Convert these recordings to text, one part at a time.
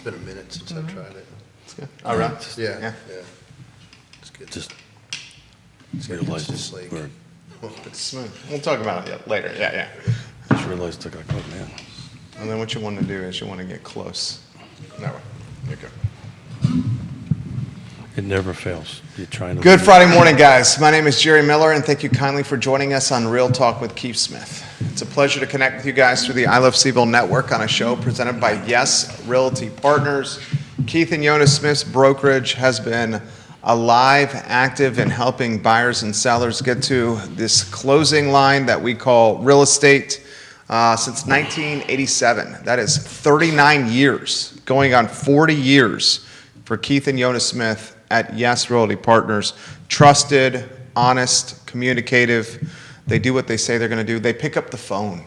It's been a minute since I've tried it. It's good. All right. Yeah. It's good. Just It's realized just like, we're, It's smooth. We'll talk about it later. Yeah. just realized I got oh man. And then what you want to do is you want to get close. That way. There you go. It never fails. You're trying to Good Friday morning, guys. My name is Jerry Miller, and thank you kindly for joining us on Real Talk with Keith Smith. It's a pleasure to connect with you guys through the I Love CVille Network on a show presented by Yes Realty Partners. Keith and Yonna Smith's brokerage has been alive, active, in helping buyers and sellers get to this closing line that we call real estate since 1987. That is 39 years, going on 40 years for Keith and Yonna Smith at Yes Realty Partners. Trusted, honest, communicative. They do what they say they're going to do. They pick up the phone.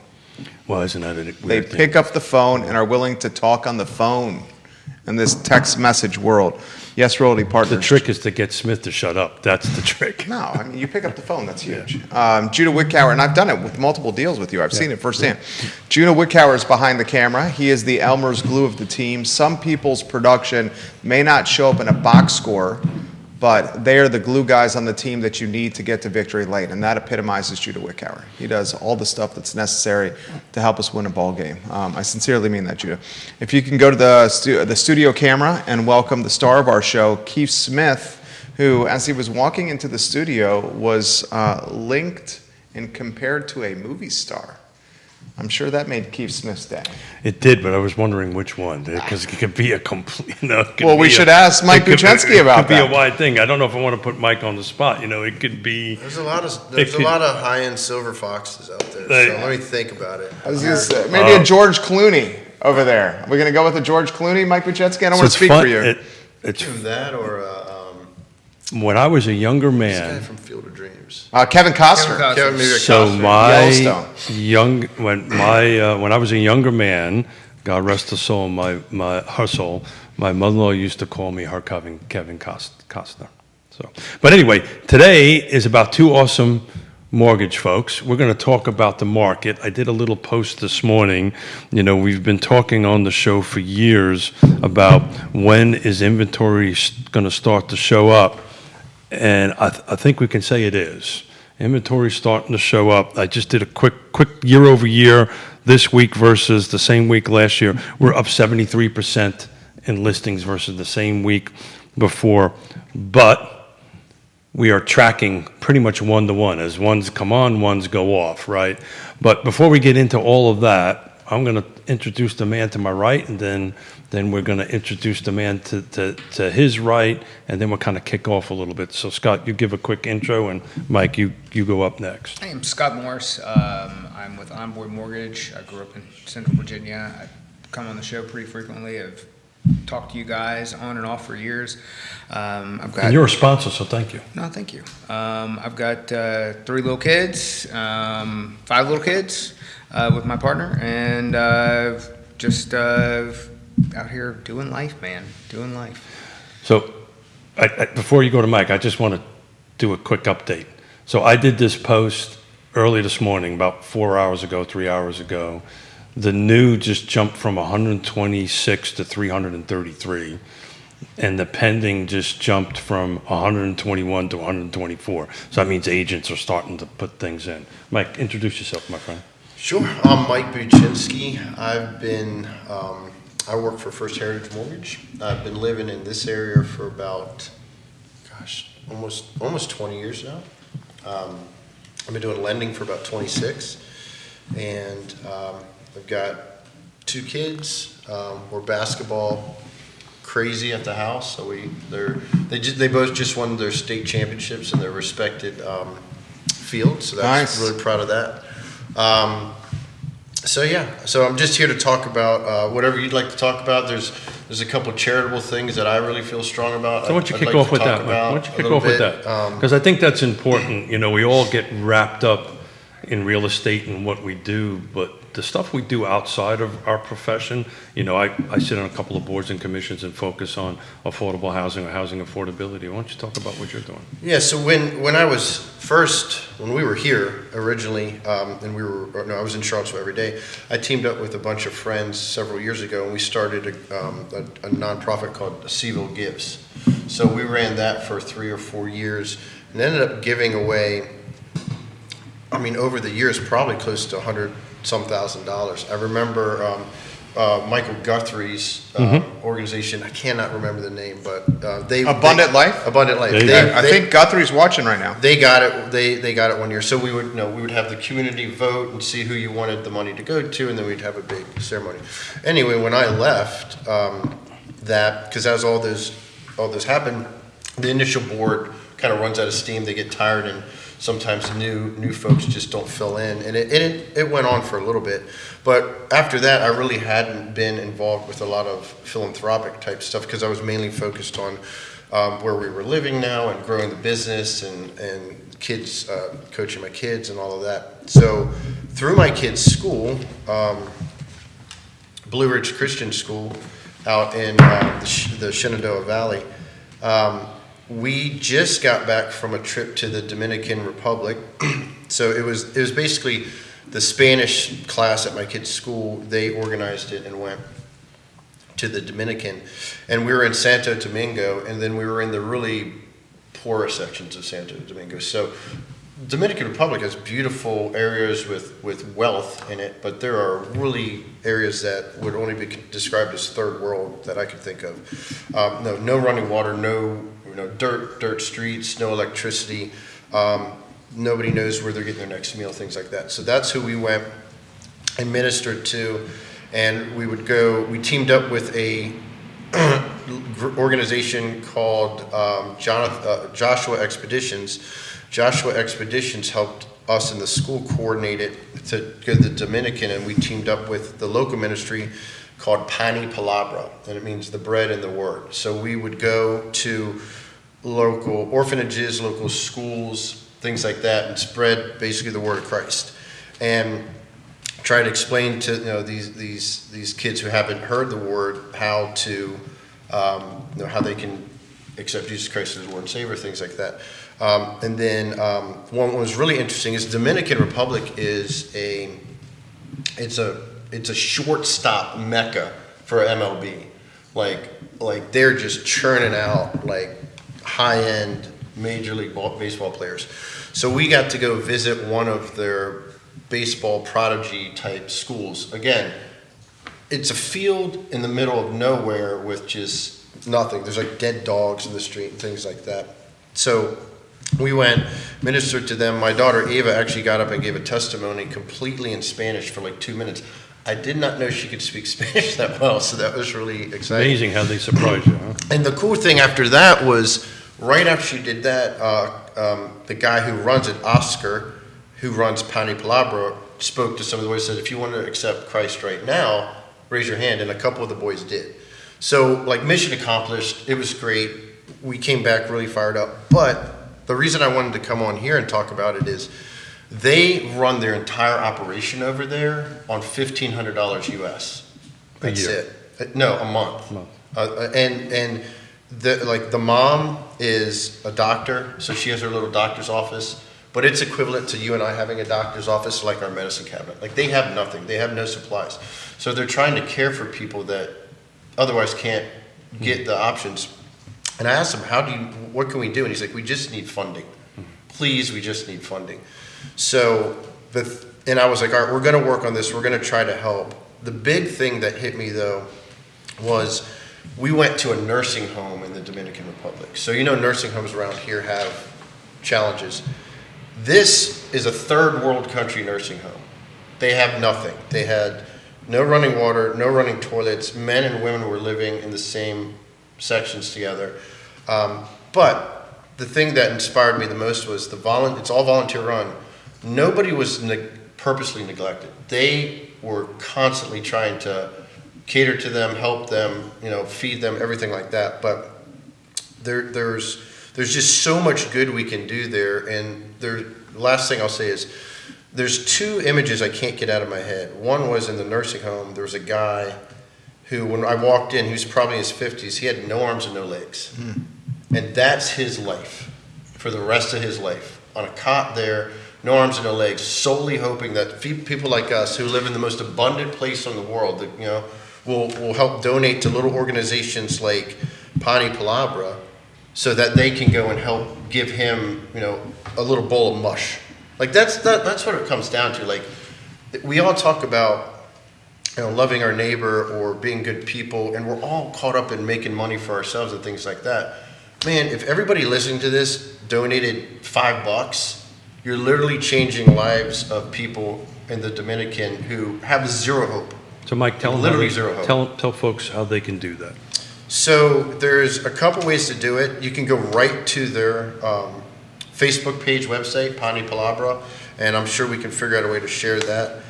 Well, isn't that a weird They thing? pick up the phone and are willing to talk on the phone in this text message world. Yes Realty Partners. The trick is to get Smith to shut up. That's the trick. No, I mean, you pick up the phone. That's huge. Judah Wickower, and I've done it with multiple deals with you. I've seen it firsthand. Judah Wickower is behind the camera. He is the Elmer's glue of the team. Some people's production may not show up in a box score, but they are the glue guys on the team that you need to get to victory lane, and that epitomizes Judah Wickower. He does all the stuff that's necessary to help us win a ball game. I sincerely mean that, Judah. If you can go to the studio camera and welcome the star of our show, Keith Smith, who, as he was walking into the studio, was linked and compared to a movie star. I'm sure that made Keith Smith's day. It did, but I was wondering which one, because it could be a complete. Well, we should ask Mike Buczynski about that. It could be a wide thing. I don't know if I want to put Mike on the spot. It could be. There's a lot of high-end silver foxes out there. So let me think about it. I was going to say, maybe a George Clooney over there. Are we going to go with a George Clooney, Mike Buczynski? I don't want to speak for you. It's that or when I was a younger this guy man. from Field of Dreams. Kevin Costner. Kevin So Costner. when I was a younger man, God rest her soul, her soul, my mother-in-law used to call me her Kevin Costner. So, but anyway, today is about two awesome mortgage folks. We're going to talk about the market. I did a little post this morning. We've been talking on the show for years about when is inventory going to start to show up, and I think we can say it is. Inventory starting to show up. I just did a quick year over year this week versus the same week last year. We're up 73% in listings versus the same week before, but we are tracking pretty much one-to-one. As ones come on, ones go off, right? But before we get into all of that, I'm going to introduce the man to my right, and then we're going to introduce the man to his right, and then we'll kind of kick off a little bit. So, Scott, you give a quick intro, and Mike, you go up next. I am Scott Morris. I'm with Envoy Mortgage. I grew up in Central Virginia. I come on the show pretty frequently. I've talked to you guys on and off for years. And you're a sponsor, so thank you. No, thank you. I've got 3 little kids, 5 little kids with my partner, and just out here doing life, man, doing life. So before you go to Mike, I just want to do a quick update. So I did this post early this morning, about 3 hours ago. The new just jumped from 126 to 333, and the pending just jumped from 121 to 124. So that means agents are starting to put things in. Mike, introduce yourself, my friend. Sure. I'm Mike Buczynski. I work for First Heritage Mortgage. I've been living in this area for about, almost 20 years now. I've been doing lending for about 26, and I've got 2 kids. We're basketball crazy at the house, so they both just won their state championships in their respected fields. So that's really proud of that. So I'm just here to talk about whatever you'd like to talk about. There's a couple of charitable things that I really feel strong about. So why don't you kick off with that? Because I think that's important. We all get wrapped up in real estate and what we do, but the stuff we do outside of our profession, I sit on a couple of boards and commissions and focus on affordable housing or housing affordability. Why don't you talk about what you're doing? Yeah, so when we were here originally, I was in Charlottesville every day, I teamed up with a bunch of friends several years ago, and we started a nonprofit called CVille Gives. So we ran that for 3 or 4 years and ended up giving away, over the years, probably close to $100-some thousand. I remember Michael Guthrie's organization. I cannot remember the name, but they Abundant Life. Abundant Life. I think Guthrie's watching right now. They got it. They got it one year. So we would have the community vote and see who you wanted the money to go to, and then we'd have a big ceremony. Anyway, when I left, because as all this happened, the initial board kind of runs out of steam. They get tired, and sometimes new folks just don't fill in, and it went on for a little bit. But after that, I really hadn't been involved with a lot of philanthropic type stuff because I was mainly focused on where we were living now and growing the business and kids, coaching my kids and all of that. So through my kids' school, Blue Ridge Christian School out in the Shenandoah Valley, we just got back from a trip to the Dominican Republic. So it was basically the Spanish class at my kids' school. They organized it and went to the Dominican. And we were in Santo Domingo, and then we were in the really poorer sections of Santo Domingo. So Dominican Republic has beautiful areas with wealth in it, but there are really areas that would only be described as third world that I could think of. No running water, no dirt streets, no electricity. Nobody knows where they're getting their next meal, things like that. So that's who we went and ministered to, and we teamed up with a organization called Joshua Expeditions. Joshua Expeditions helped us in the school coordinate it to go to the Dominican, and we teamed up with the local ministry called Pani Palabra, and it means the bread and the word. So we would go to local orphanages, local schools, things like that, and spread basically the word of Christ, and try to explain to these kids who haven't heard the word how to how they can accept Jesus Christ as Lord and Savior, things like that. And then one was really interesting is Dominican Republic is it's a short stop mecca for MLB. Like they're just churning out like high end Major League Baseball players. So we got to go visit one of their baseball prodigy type schools. Again, it's a field in the middle of nowhere with just nothing. There's like dead dogs in the street and things like that. So we went, ministered to them. My daughter Ava actually got up and gave a testimony completely in Spanish for like 2 minutes. I did not know she could speak Spanish that well, so that was really exciting. Amazing how they surprise you, huh? And the cool thing after that was, right after she did that, the guy who runs it, Oscar, who runs Pani Palabra, spoke to some of the boys and said, if you want to accept Christ right now, raise your hand, and a couple of the boys did. So, like, mission accomplished. It was great. We came back really fired up. But the reason I wanted to come on here and talk about it is they run their entire operation over there on $1,500 US. That's it. No, a month. And the mom is a doctor, so she has her little doctor's office. But it's equivalent to you and I having a doctor's office, like our medicine cabinet. Like, they have nothing. They have no supplies. So they're trying to care for people that otherwise can't get the options. And I asked him, what can we do? And he's like, we just need funding. Please, we just need funding. So, and I was like, all right, we're going to work on this. We're going to try to help. The big thing that hit me, though, was we went to a nursing home in the Dominican Republic. So, nursing homes around here have challenges. This is a third world country nursing home. They have nothing. They had no running water, no running toilets. Men and women were living in the same sections together. But the thing that inspired me the most was it's all volunteer run. Nobody was purposely neglected. They were constantly trying to cater to them, help them, feed them, everything like that. But there's just so much good we can do there. And the last thing I'll say is there's two images I can't get out of my head. One was in the nursing home. There was a guy who, when I walked in, he was probably in his 50s. He had no arms and no legs. And that's his life for the rest of his life. On a cot there, no arms and no legs, solely hoping that people like us who live in the most abundant place in the world, that, you know, will help donate to little organizations like Pani Palabra so that they can go and help give him, you know, a little bowl of mush. Like that's what it comes down to. Like, we all talk about, you know, loving our neighbor or being good people, and we're all caught up in making money for ourselves and things like that. Man, if everybody listening to this donated $5, you're literally changing lives of people in the Dominican who have zero hope. So Mike, tell them Literally zero hope. tell folks how they can do that. So there's a couple ways to do it. You can go right to their Facebook page, website, Pani Palabra, and I'm sure we can figure out a way to share that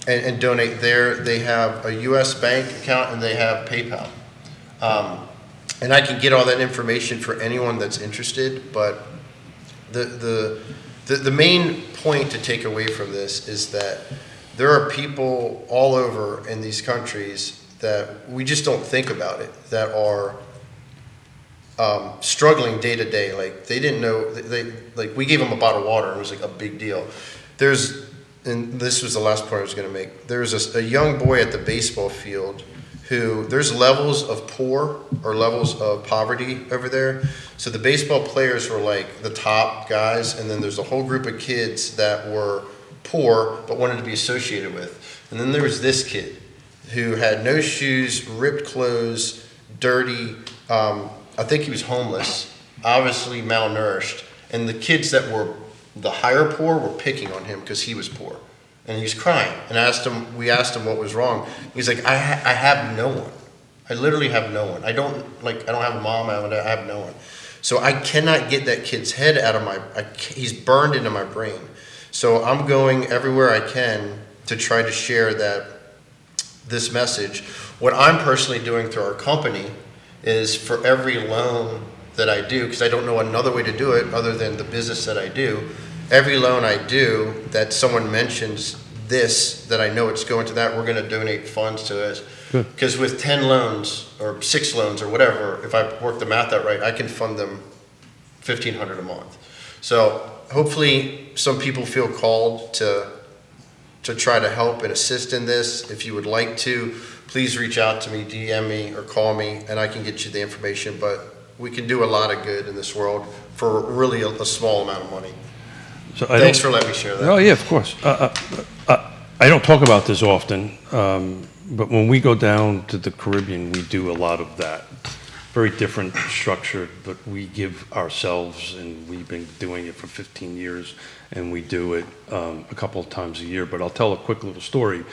and donate there. They have a U.S. bank account and they have PayPal. And I can get all that information for anyone that's interested, but the main point to take away from this is that there are people all over in these countries that we just don't think about it, that are struggling day to day. Like, they didn't know, like, we gave them a bottle of water and it was like a big deal. And this was the last point I was going to make. There's a young boy at the baseball field who, there's levels of poor or levels of poverty over there. So the baseball players were like the top guys, and then there's a whole group of kids that were poor but wanted to be associated with. And then there was this kid who had no shoes, ripped clothes, dirty, I think he was homeless, obviously malnourished. And the kids that were the higher poor were picking on him because he was poor. And he was crying. And we asked him what was wrong. He's like, I have no one. I literally have no one. I don't have a mom, I have no one. So I cannot get that kid's head out of he's burned into my brain. So I'm going everywhere I can to try to share this message. What I'm personally doing through our company is, for every loan that I do, because I don't know another way to do it other than the business that I do, every loan I do that someone mentions this, that I know it's going to that, we're going to donate funds to it. Because with 10 loans or 6 loans or whatever, if I work the math out right, I can fund them $1,500 a month. So hopefully some people feel called to try to help and assist in this. If you would like to, please reach out to me, DM me, or call me, and I can get you the information. But we can do a lot of good in this world for really a small amount of money. So Thanks for letting me share that. Oh yeah, of course. I don't talk about this often, but when we go down to the Caribbean, we do a lot of that. Very different structure, but we give ourselves, and we've been doing it for 15 years, and we do it a couple of times a year. But I'll tell a quick little story.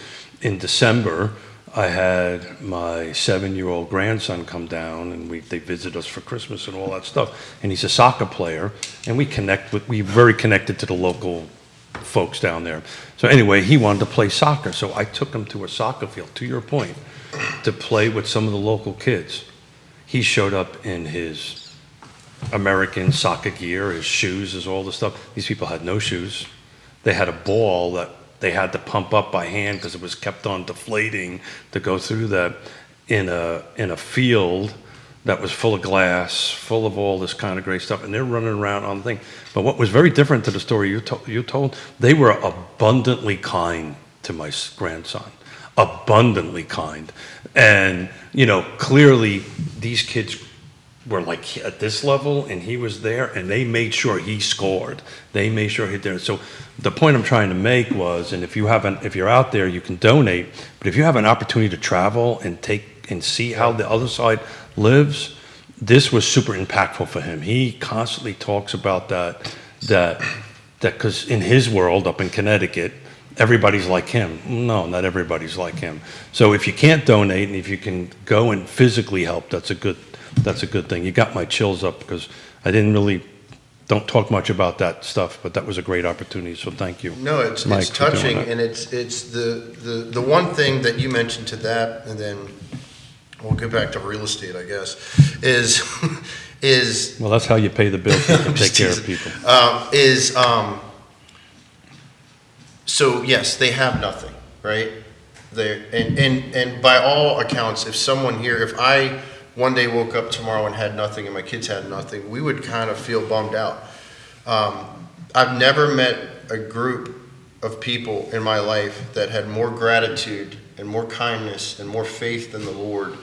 In December, I had my 7-year-old grandson come down, and they visit us for Christmas and all that stuff. And he's a soccer player, and we're very connected to the local folks down there. So anyway, he wanted to play soccer, so I took him to a soccer field, to your point, to play with some of the local kids. He showed up in his American soccer gear, his shoes, his all the stuff. These people had no shoes. They had a ball that they had to pump up by hand because it was kept on deflating to go through that in a field that was full of glass, full of all this kind of great stuff, and they're running around on the thing. But what was very different to the story you told, they were abundantly kind to my grandson, abundantly kind. And, you know, clearly these kids were like at this level, and he was there, and they made sure he scored. They made sure he did. So the point I'm trying to make was, and if you're out there, you can donate, but if you have an opportunity to travel and see how the other side lives, this was super impactful for him. He constantly talks about that because in his world up in Connecticut, everybody's like him. No, not everybody's like him. So if you can't donate, and if you can go and physically help, that's a good thing. You got my chills up because I don't talk much about that stuff, but that was a great opportunity. So thank you. No, it's Mike, touching, and it's the one thing that you mentioned to that, and then we'll get back to real estate, I guess, is Well, that's how you pay the bills and take care of people. So yes, they have nothing, right? And by all accounts, if I one day woke up tomorrow and had nothing and my kids had nothing, we would kind of feel bummed out. I've never met a group of people in my life that had more gratitude and more kindness and more faith in the Lord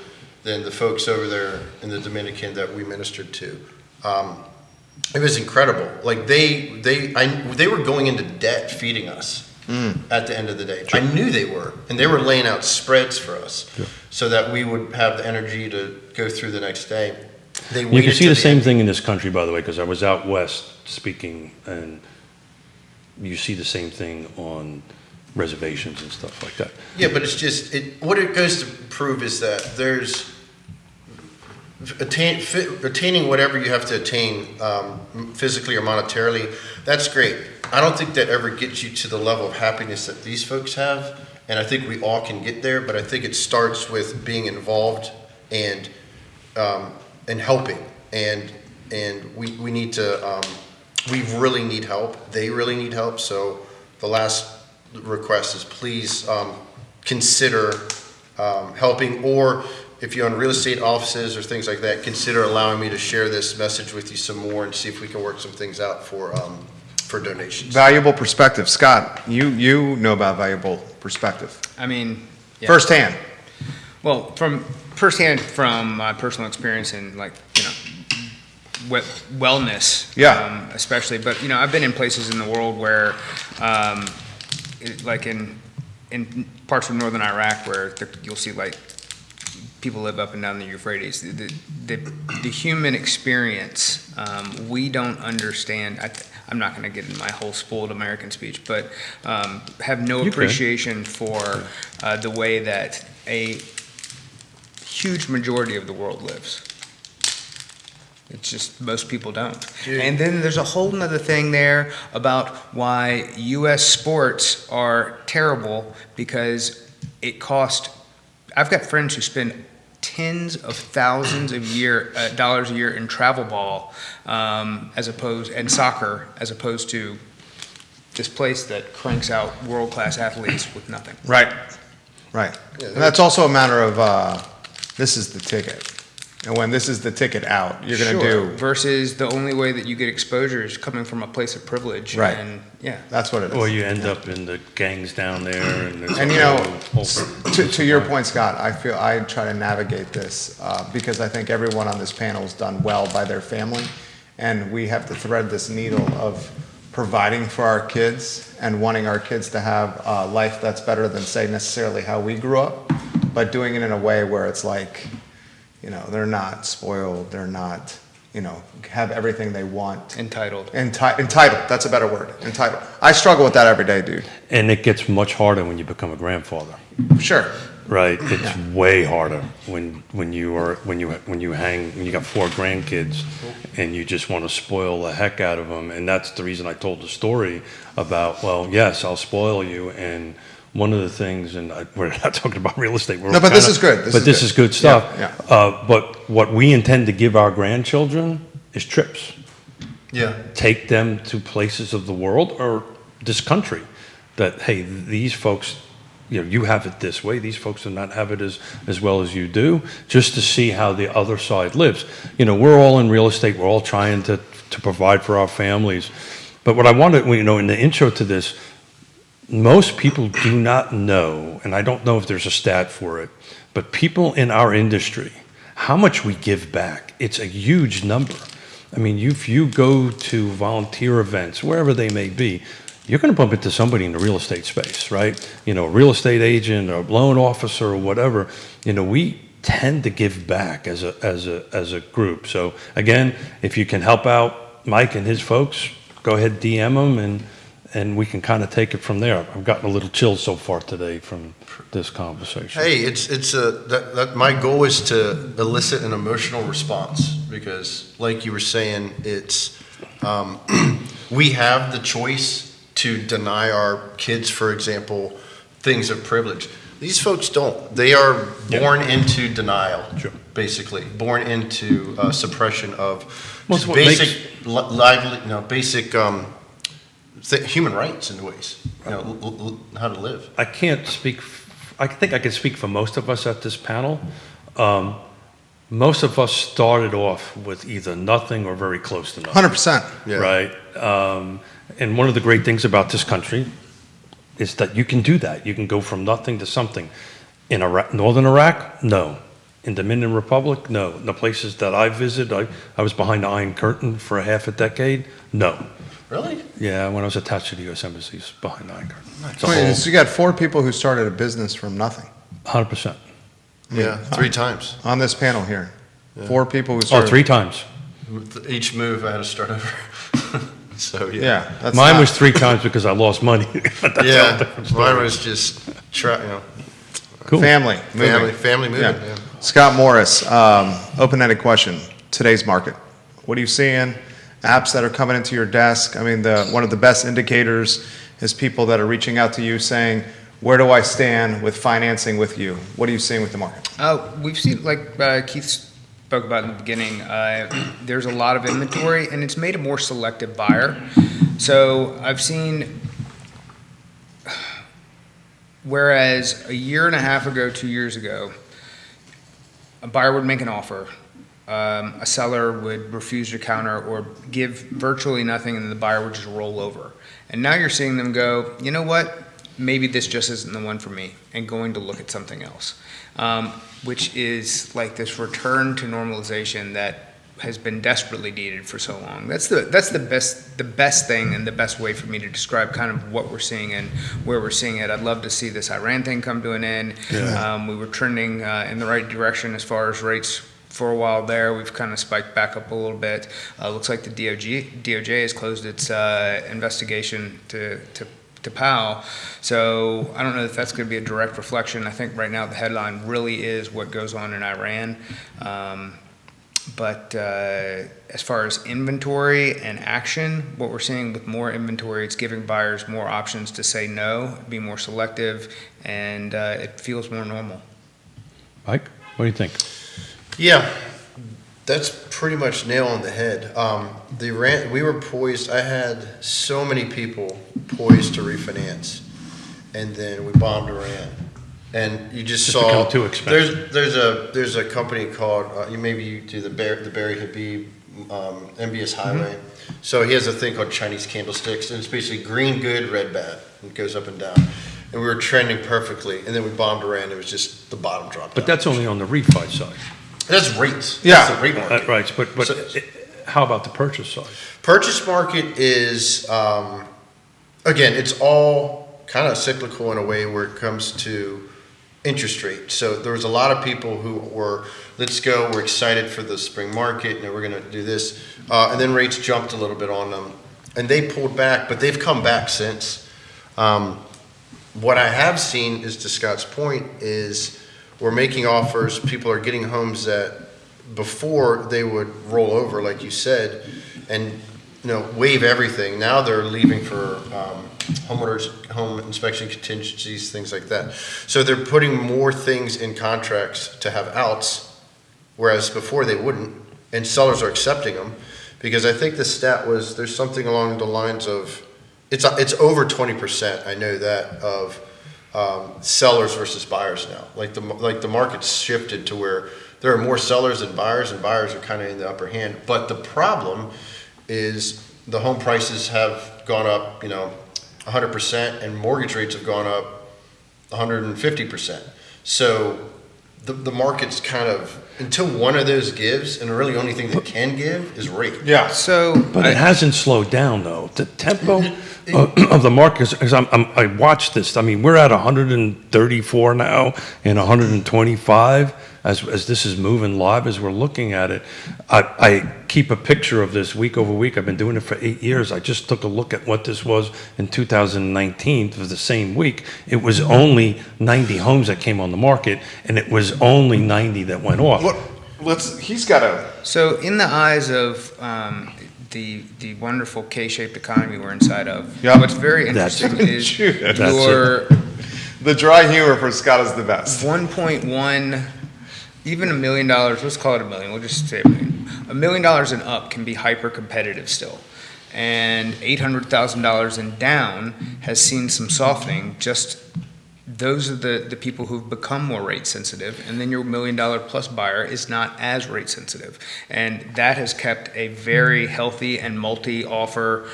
than the folks over there in the Dominican that we ministered to. It was incredible. Like they were going into debt feeding us at the end of the day. I knew they were, and they were laying out spreads for us so that we would have the energy to go through the next day. You can see the same thing in this country, by the way, because I was out west speaking, and you see the same thing on reservations and stuff like that. Yeah, but it's just what it goes to prove is that there's attaining whatever you have to attain physically or monetarily. That's great. I don't think that ever gets you to the level of happiness that these folks have, and I think we all can get there. But I think it starts with being involved and helping, and we need to. We really need help. They really need help. So the last request is please consider helping, or if you own real estate offices or things like that, consider allowing me to share this message with you some more and see if we can work some things out for donations. Valuable perspective. Scott, you know about valuable perspective. I mean, yeah. Firsthand. Well, from my personal experience and wellness, especially. But I've been in places in the world where, like in parts of northern Iraq, where you'll see like people live up and down the Euphrates. The human experience, we don't understand. I'm not going to get into my whole spoiled American speech, but have no appreciation for the way that a huge majority of the world lives. It's just most people don't. Dude. And then there's a whole nother thing there about why U.S. sports are terrible because it costs. I've got friends who spend tens of thousands of dollars a year in travel ball, and soccer, as opposed to this place that cranks out world-class athletes with nothing. Right. Yeah, and that's also a matter of this is the ticket. And when this is the ticket out, you're going to do... Versus the only way that you get exposure is coming from a place of privilege. Right. And, yeah. That's what it is. Or you end up in the gangs down there. And to your point, Scott, I feel I try to navigate this because I think everyone on this panel has done well by their family. And we have to thread this needle of providing for our kids and wanting our kids to have a life that's better than, say, necessarily how we grew up, but doing it in a way where it's like... they're not spoiled. They're not, have everything they want. Entitled. Entitled. That's a better word. Entitled. I struggle with that every day, dude. And it gets much harder when you become a grandfather. Sure. Right. It's way harder when you got 4 grandkids and you just want to spoil the heck out of them. And that's the reason I told the story about, well, yes, I'll spoil you. And one of the things, and we're not talking about real estate. But this is good. This is good stuff. Yeah. But what we intend to give our grandchildren is trips. Yeah. Take them to places of the world or this country that, hey, these folks, you have it this way. These folks do not have it as well as you do, just to see how the other side lives. We're all in real estate. We're all trying to provide for our families. But what I wanted, in the intro to this, most people do not know, and I don't know if there's a stat for it, but people in our industry, how much we give back. It's a huge number. I mean, if you go to volunteer events, wherever they may be, you're going to bump into somebody in the real estate space, right? A real estate agent or loan officer or whatever. We tend to give back as a group. So again, if you can help out Mike and his folks, go ahead, DM them, and we can kind of take it from there. I've gotten a little chill so far today from this conversation. Hey, my goal is to elicit an emotional response because, like you were saying, it's we have the choice to deny our kids, for example, things of privilege. These folks don't. They are born into denial, basically, born into suppression of just basic human rights in ways, how to live. I can't speak, I think I can speak for most of us at this panel. Most of us started off with either nothing or very close to nothing. 100%. Yeah. Right? And one of the great things about this country is that you can do that. You can go from nothing to something. In Iraq, Northern Iraq, no. In Dominican Republic, no. In the places that I visited, I was behind the Iron Curtain for a half a decade, no. Really? Yeah, when I was attached to the U.S. embassies behind the Iron Curtain. It's a Wait, whole, so you got 4 people who started a business from nothing 100%. Yeah, 3 times. on this panel here. 4 people who Oh, started. 3 times. With each move, I had to start over. So, yeah. Yeah, that's Mine not- was 3 times because I lost money. But that's a Yeah, different story. mine was just, Cool. family. moving. family moving, Yeah. yeah. Scott Morris, open-ended question. Today's market. What are you seeing? Apps that are coming into your desk. I mean, one of the best indicators is people that are reaching out to you saying, "Where do I stand with financing with you?" What are you seeing with the market? We've seen, like Keith spoke about in the beginning, there's a lot of inventory, and it's made a more selective buyer. So I've seen, whereas a year and a half ago, 2 years ago, a buyer would make an offer, a seller would refuse to counter or give virtually nothing, and the buyer would just roll over. And now you're seeing them go, you know what, maybe this just isn't the one for me, and going to look at something else, which is like this return to normalization that has been desperately needed for so long. That's the best thing and the best way for me to describe kind of what we're seeing and where we're seeing it. I'd love to see this Iran thing come to an end. Yeah. We were trending in the right direction as far as rates for a while there. We've kind of spiked back up a little bit. Looks like the DOJ has closed its investigation to Powell. So I don't know if that's going to be a direct reflection. I think right now the headline really is what goes on in Iran. But as far as inventory and action, what we're seeing with more inventory, it's giving buyers more options to say no, be more selective, and it feels more normal. Mike, what do you think? Yeah, that's pretty much nail on the head. We were poised. I had so many people poised to refinance, and then we bombed Iran, and you just saw become too expensive. There's a company called maybe you do the Barry Habib MBS Highway. So he has a thing called Chinese candlesticks, and it's basically green good, red bad. It goes up and down. And we were trending perfectly, and then we bombed Iran. It was just the bottom dropped. But that's only on the refi side. That's rates. Yeah. That's the rate market. Right, but So- how about the purchase side? Purchase market is, again, it's all kind of cyclical in a way where it comes to interest rate. So there was a lot of people who were, let's go, we're excited for the spring market, and we're going to do this. And then rates jumped a little bit on them, and they pulled back, but they've come back since. What I have seen is, to Scott's point, is we're making offers. People are getting homes that before they would roll over, like you said, and waive everything. Now they're leaving for homeowners, home inspection contingencies, things like that. So they're putting more things in contracts to have outs, whereas before they wouldn't, and sellers are accepting them, because I think the stat was there's something along the lines of it's over 20%. I know that of sellers versus buyers now. Like the market's shifted to where there are more sellers than buyers, and buyers are kind of in the upper hand. But the problem is the home prices have gone up, 100%, and mortgage rates have gone up 150%. So the market's kind of, until one of those gives, and really the only thing that can give is rate. Yeah. So, But it hasn't slowed down, though. The tempo of the market, because I watched this. I mean, we're at 134 now and 125 as this is moving live, as we're looking at it. I keep a picture of this week over week. I've been doing it for 8 years. I just took a look at what this was in 2019 for the same week. It was only 90 homes that came on the market, and it was only 90 that went off. He's got a. So in the eyes of the wonderful K-shaped economy we're inside of, Yep. what's very interesting is That's your The dry humor for Scott is the best. 1.1, even $1 million, let's call it $1 million, we'll just say $1 million. $1 million and up can be hyper competitive still. and $800,000 in down has seen some softening. Just those are the people who've become more rate sensitive, and then your $1 million plus buyer is not as rate sensitive, and that has kept a very healthy and multi-offer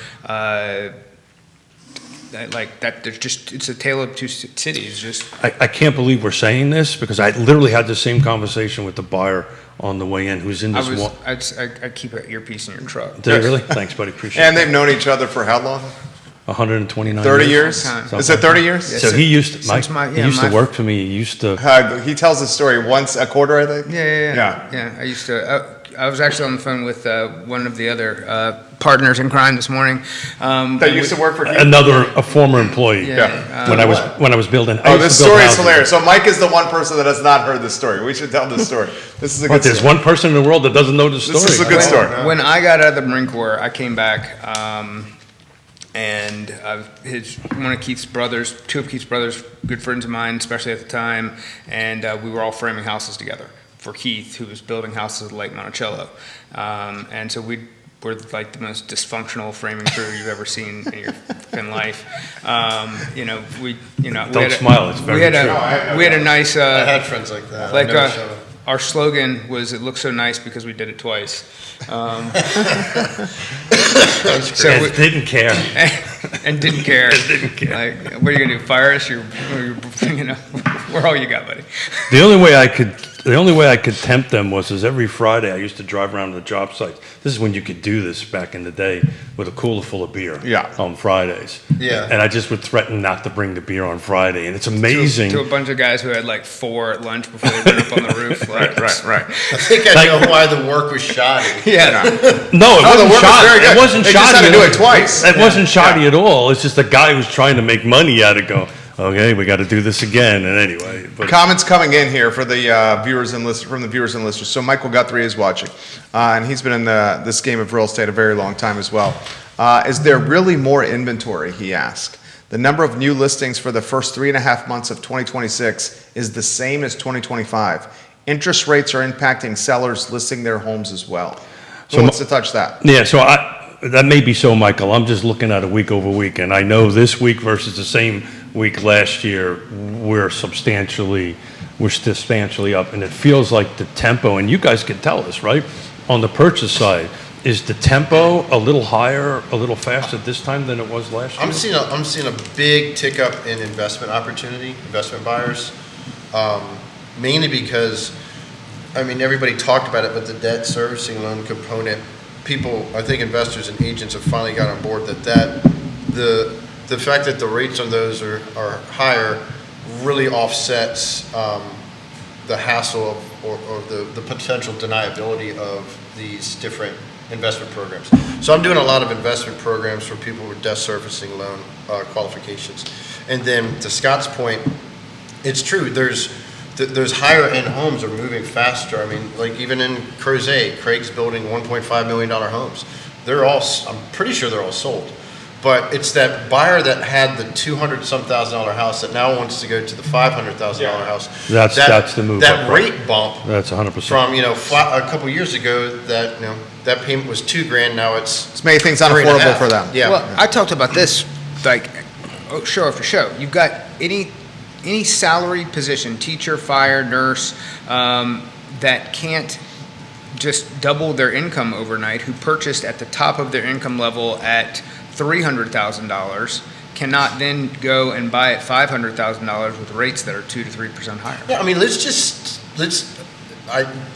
like that. There's just, it's a tale of two cities. Just I can't believe we're saying this because I literally had the same conversation with the buyer on the way in who's in this one. I keep an earpiece in your truck. Did you really? Thanks, buddy. Appreciate And it. they've known each other for how long? 129 30 years? Something Is it 30 years? Yes. So he used to, Since he used to my- work for me. He used to. He tells the story once a quarter, I think. Yeah. I used to. I was actually on the phone with one of the other partners in crime this morning. That used to work for Keith? A former employee. Yeah. When I was building. I Oh, used this to build story is houses. hilarious. So Mike is the one person that has not heard this story. We should tell this story. This is a But good there's story. one person in the world that doesn't know the story. This is a good story. When I got out of the Marine Corps, I came back, and one of Keith's brothers, two of Keith's brothers, good friends of mine, especially at the time, and we were all framing houses together for Keith, who was building houses at Lake Monticello. And so we're like the most dysfunctional framing crew you've ever seen in your fucking life. Don't smile, it's very true. We had a nice, I had friends like that. like I never showed 'em. our slogan was, "It looks so nice because we did it twice." So And we- didn't care. and didn't care. Didn't care. Like, what are you gonna do? Fire us? We're all you got, buddy. The only way I could tempt them was every Friday I used to drive around to the job sites. This is when you could do this back in the day with a cooler full of beer. Yeah. On Fridays. Yeah. And I just would threaten not to bring the beer on Friday, and it's amazing. To a bunch of guys who had like 4 at lunch before they went up on the roof. Like, Right. I think I know why the work was shoddy. Yeah. No, it the wasn't work was shoddy. very good. It wasn't They shoddy. just had to do it twice. It wasn't shoddy at all. It's just a guy who's trying to make money out of it. Go, okay, we got to do this again. And anyway, but Comments coming in here for the viewers and listeners, from the viewers and listeners. So Michael Guthrie is watching, and he's been in this game of real estate a very long time as well. Is there really more inventory, he asked? The number of new listings for the first 3.5 months of 2026 is the same as 2025. Interest rates are impacting sellers listing their homes as well. Who So wants to touch that? yeah, so that may be so, Michael. I'm just looking at a week over week, and I know this week versus the same week last year, we're substantially up, and it feels like the tempo, and you guys can tell us, right? On the purchase side, is the tempo a little higher, a little faster this time than it was last year? I'm seeing a big tick up in investment opportunity, investment buyers, mainly because, I mean, everybody talked about it, but the debt servicing loan component, people, I think investors and agents have finally got on board that the fact that the rates on those are higher really offsets the hassle or the potential deniability of these different investment programs. So I'm doing a lot of investment programs for people with debt servicing loan qualifications. And then to Scott's point, it's true, there's higher end homes are moving faster. I mean, like even in Crozet, Craig's building $1.5 million homes. I'm pretty sure they're all sold. But it's that buyer that had the $200-some thousand house that now wants to go to the $500,000 house. That's the move That up, right? rate bump That's 100%. from, a couple years ago that, that payment was $2,000, now it's It's made things 3.5. unaffordable for them. Yeah. Well, I talked about this like show after show. You've got any salaried position, teacher, fire, nurse, that can't just double their income overnight, who purchased at the top of their income level at $300,000, cannot then go and buy at $500,000 with rates that are 2 to 3% higher. Yeah, I mean,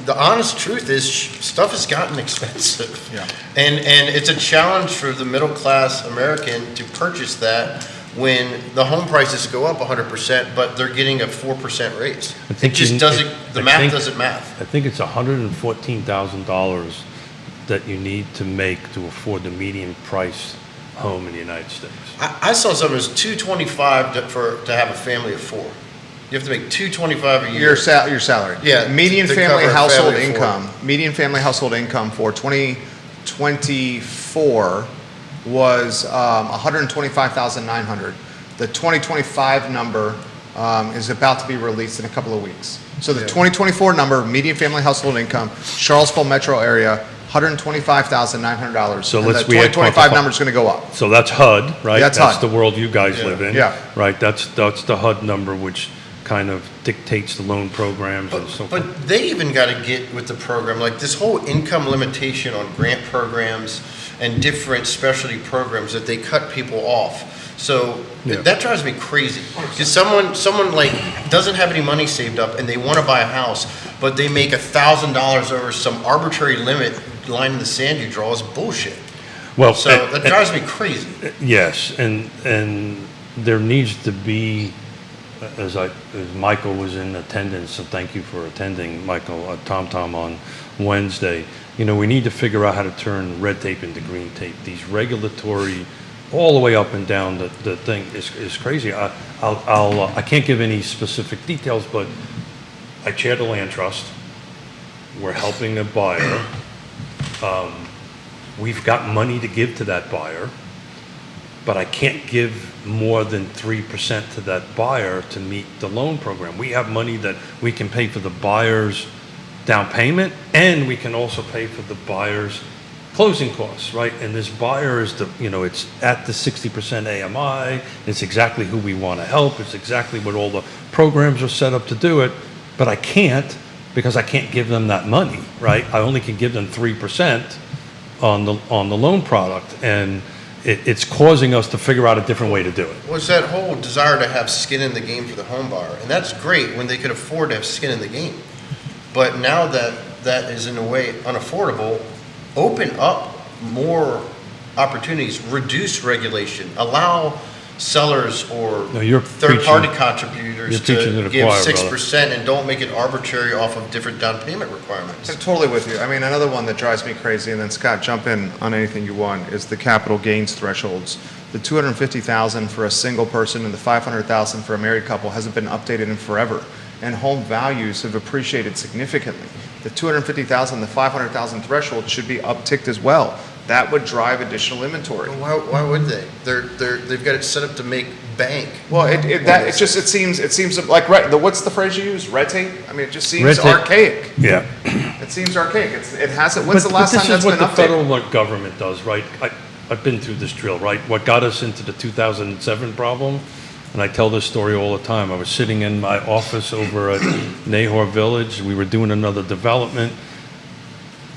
the honest truth is stuff has gotten expensive. Yeah. And it's a challenge for the middle class American to purchase that when the home prices go up 100%, but they're getting a 4% raise. It just doesn't, the math doesn't math. I think it's $114,000 that you need to make to afford the median price home in the United States. I saw something as $225 to have a family of 4. You have to make $225 a year. Your salary. Yeah, Median to family cover a household family of 4. income. Median family household income for 2024 was $125,900. The 2025 number is about to be released in a couple of weeks. So the 2024 number, median family household income, Charlottesville metro area, $125,900. So And let's- the we had 2025 quantified- number is going to go up. So that's HUD, right? That's That's HUD. the world you guys Yeah. live in. Yeah. Right, that's the HUD number, which kind of dictates the loan programs and so forth. But they even got to get with the program, like this whole income limitation on grant programs and different specialty programs that they cut people off. So Yeah. that drives me crazy. Because someone like doesn't have any money saved up and they want to buy a house, but they make $1,000 over some arbitrary limit line in the sand you draw is bullshit. Well, So that drives me crazy. yes, and there needs to be, as Michael was in attendance, so thank you for attending, Michael, Tom on Wednesday. You know, we need to figure out how to turn red tape into green tape. These regulatory, all the way up and down the thing is crazy. I can't give any specific details, but I chair the land trust. We're helping a buyer. We've got money to give to that buyer, but I can't give more than 3% to that buyer to meet the loan program. We have money that we can pay for the buyer's down payment, and we can also pay for the buyer's closing costs, right? And this buyer is it's at the 60% AMI. It's exactly who we want to help. It's exactly what all the programs are set up to do it, but I can't because I can't give them that money, right? I only can give them 3% on the loan product, and it's causing us to figure out a different way to do it. Was that whole desire to have skin in the game for the home buyer, and that's great when they could afford to have skin in the game. But now that that is in a way unaffordable, open up more opportunities, reduce regulation, allow sellers or No, you're third-party preaching- contributors you're preaching to to the give choir, 6% and don't make it arbitrary off of different down payment requirements. I'm totally with you. I mean, another one that drives me crazy, and then Scott, jump in on anything you want, is the capital gains thresholds. The $250,000 for a single person and the $500,000 for a married couple hasn't been updated in forever, and home values have appreciated significantly. The $250,000, the $500,000 threshold should be upticked as well. That would drive additional inventory. Why would they? They've got it set up to make bank. Well, it seems like what's the phrase you use? Red tape? I mean, it just seems Red tape. archaic. Yeah. It seems archaic. It hasn't. When's the last time that's been But this is what the updated? federal government does, right? I've been through this drill, right? What got us into the 2007 problem, and I tell this story all the time. I was sitting in my office over at Nahor Village. We were doing another development.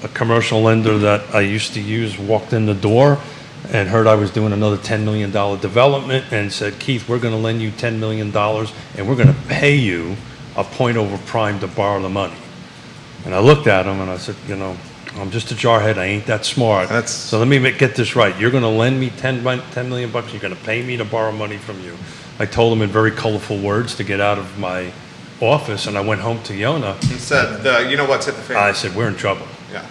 A commercial lender that I used to use walked in the door and heard I was doing another $10 million development and said, Keith, we're going to lend you $10 million and we're going to pay you a point over prime to borrow the money. And I looked at him and I said, I'm just a jarhead. I ain't that smart. So let me get this right. You're going to lend me $10 million. You're going to pay me to borrow money from you. I told him in very colorful words to get out of my office, and I went home to Yonna. He said, you know what's hit the fan? I said, we're in trouble. Yeah.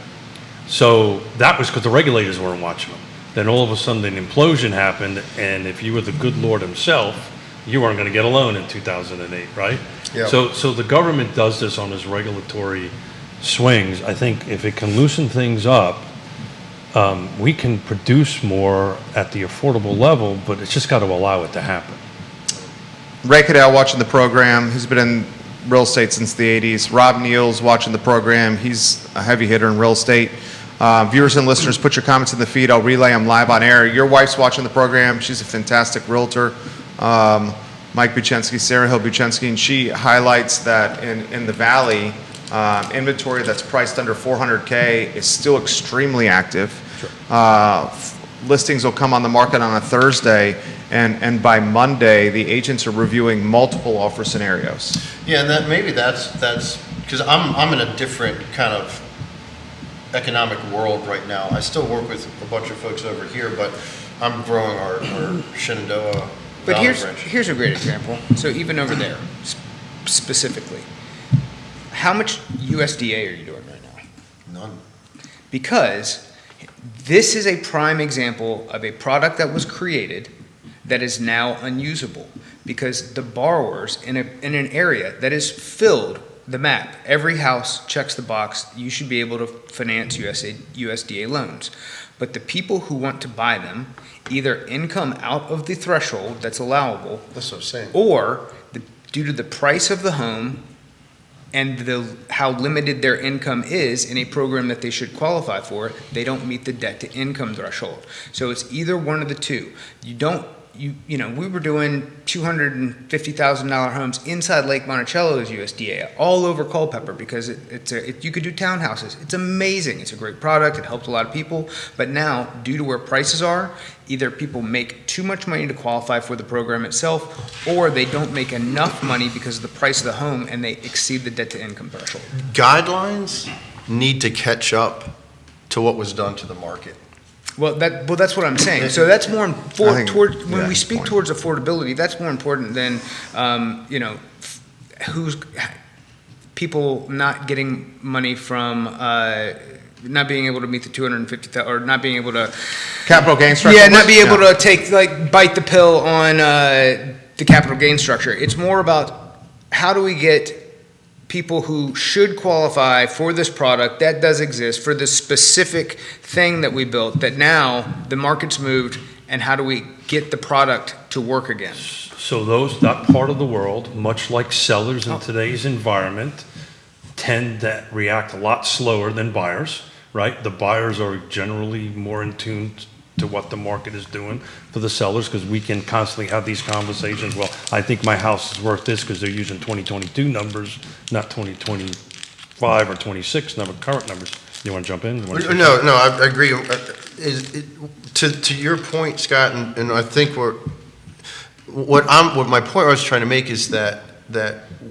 So that was because the regulators weren't watching them. Then all of a sudden an implosion happened, and if you were the good Lord himself, you weren't going to get a loan in 2008, right? Yeah. So the government does this on its regulatory swings. I think if it can loosen things up, we can produce more at the affordable level, but it's just got to allow it to happen. Ray Cadell watching the program. He's been in real estate since the 80s. Rob Neal's watching the program. He's a heavy hitter in real estate. Viewers and listeners, put your comments in the feed. I'll relay them live on air. Your wife's watching the program. She's a fantastic realtor. Mike Buczynski, Sarah Hill Buczynski, and she highlights that in the Valley, inventory that's priced under $400K is still extremely active. Sure. Listings will come on the market on a Thursday, and by Monday, the agents are reviewing multiple offer scenarios. Yeah, and that's because I'm in a different kind of economic world right now. I still work with a bunch of folks over here, but I'm growing our Shenandoah But Valley here's branch. here's a great example. So even over there, specifically, how much USDA are you doing right now? None. Because this is a prime example of a product that was created that is now unusable because the borrowers in an area that is filled, the map, every house checks the box, you should be able to finance USDA loans. But the people who want to buy them, either income out of the threshold that's allowable, That's what I'm saying. or due to the price of the home and how limited their income is in a program that they should qualify for, they don't meet the debt to income threshold. So it's either one of the two. We were doing $250,000 homes inside Lake Monticello's USDA, all over Culpeper, because you could do townhouses. It's amazing. It's a great product. It helped a lot of people. But now, due to where prices are, either people make too much money to qualify for the program itself, or they don't make enough money because of the price of the home and they exceed the debt to income threshold. Guidelines need to catch up to what was done to the market. Well, that's what I'm saying. So that's more important when we speak point. towards affordability. That's more important than who's people not getting money from not being able to meet the 250,000 or not being able to Capital gain structure. Yeah, not be able to bite the pill on the capital gain structure. It's more about how do we get people who should qualify for this product that does exist for this specific thing that we built, that now the market's moved, and how do we get the product to work again? So that part of the world, much like sellers in today's environment, tend to react a lot slower than buyers, right? The buyers are generally more in tune to what the market is doing for the sellers, because we can constantly have these conversations. Well, I think my house is worth this because they're using 2022 numbers, not 2025 or 26 current numbers. You want to jump in? No, I agree. To your point, Scott, and I think what my point I was trying to make is that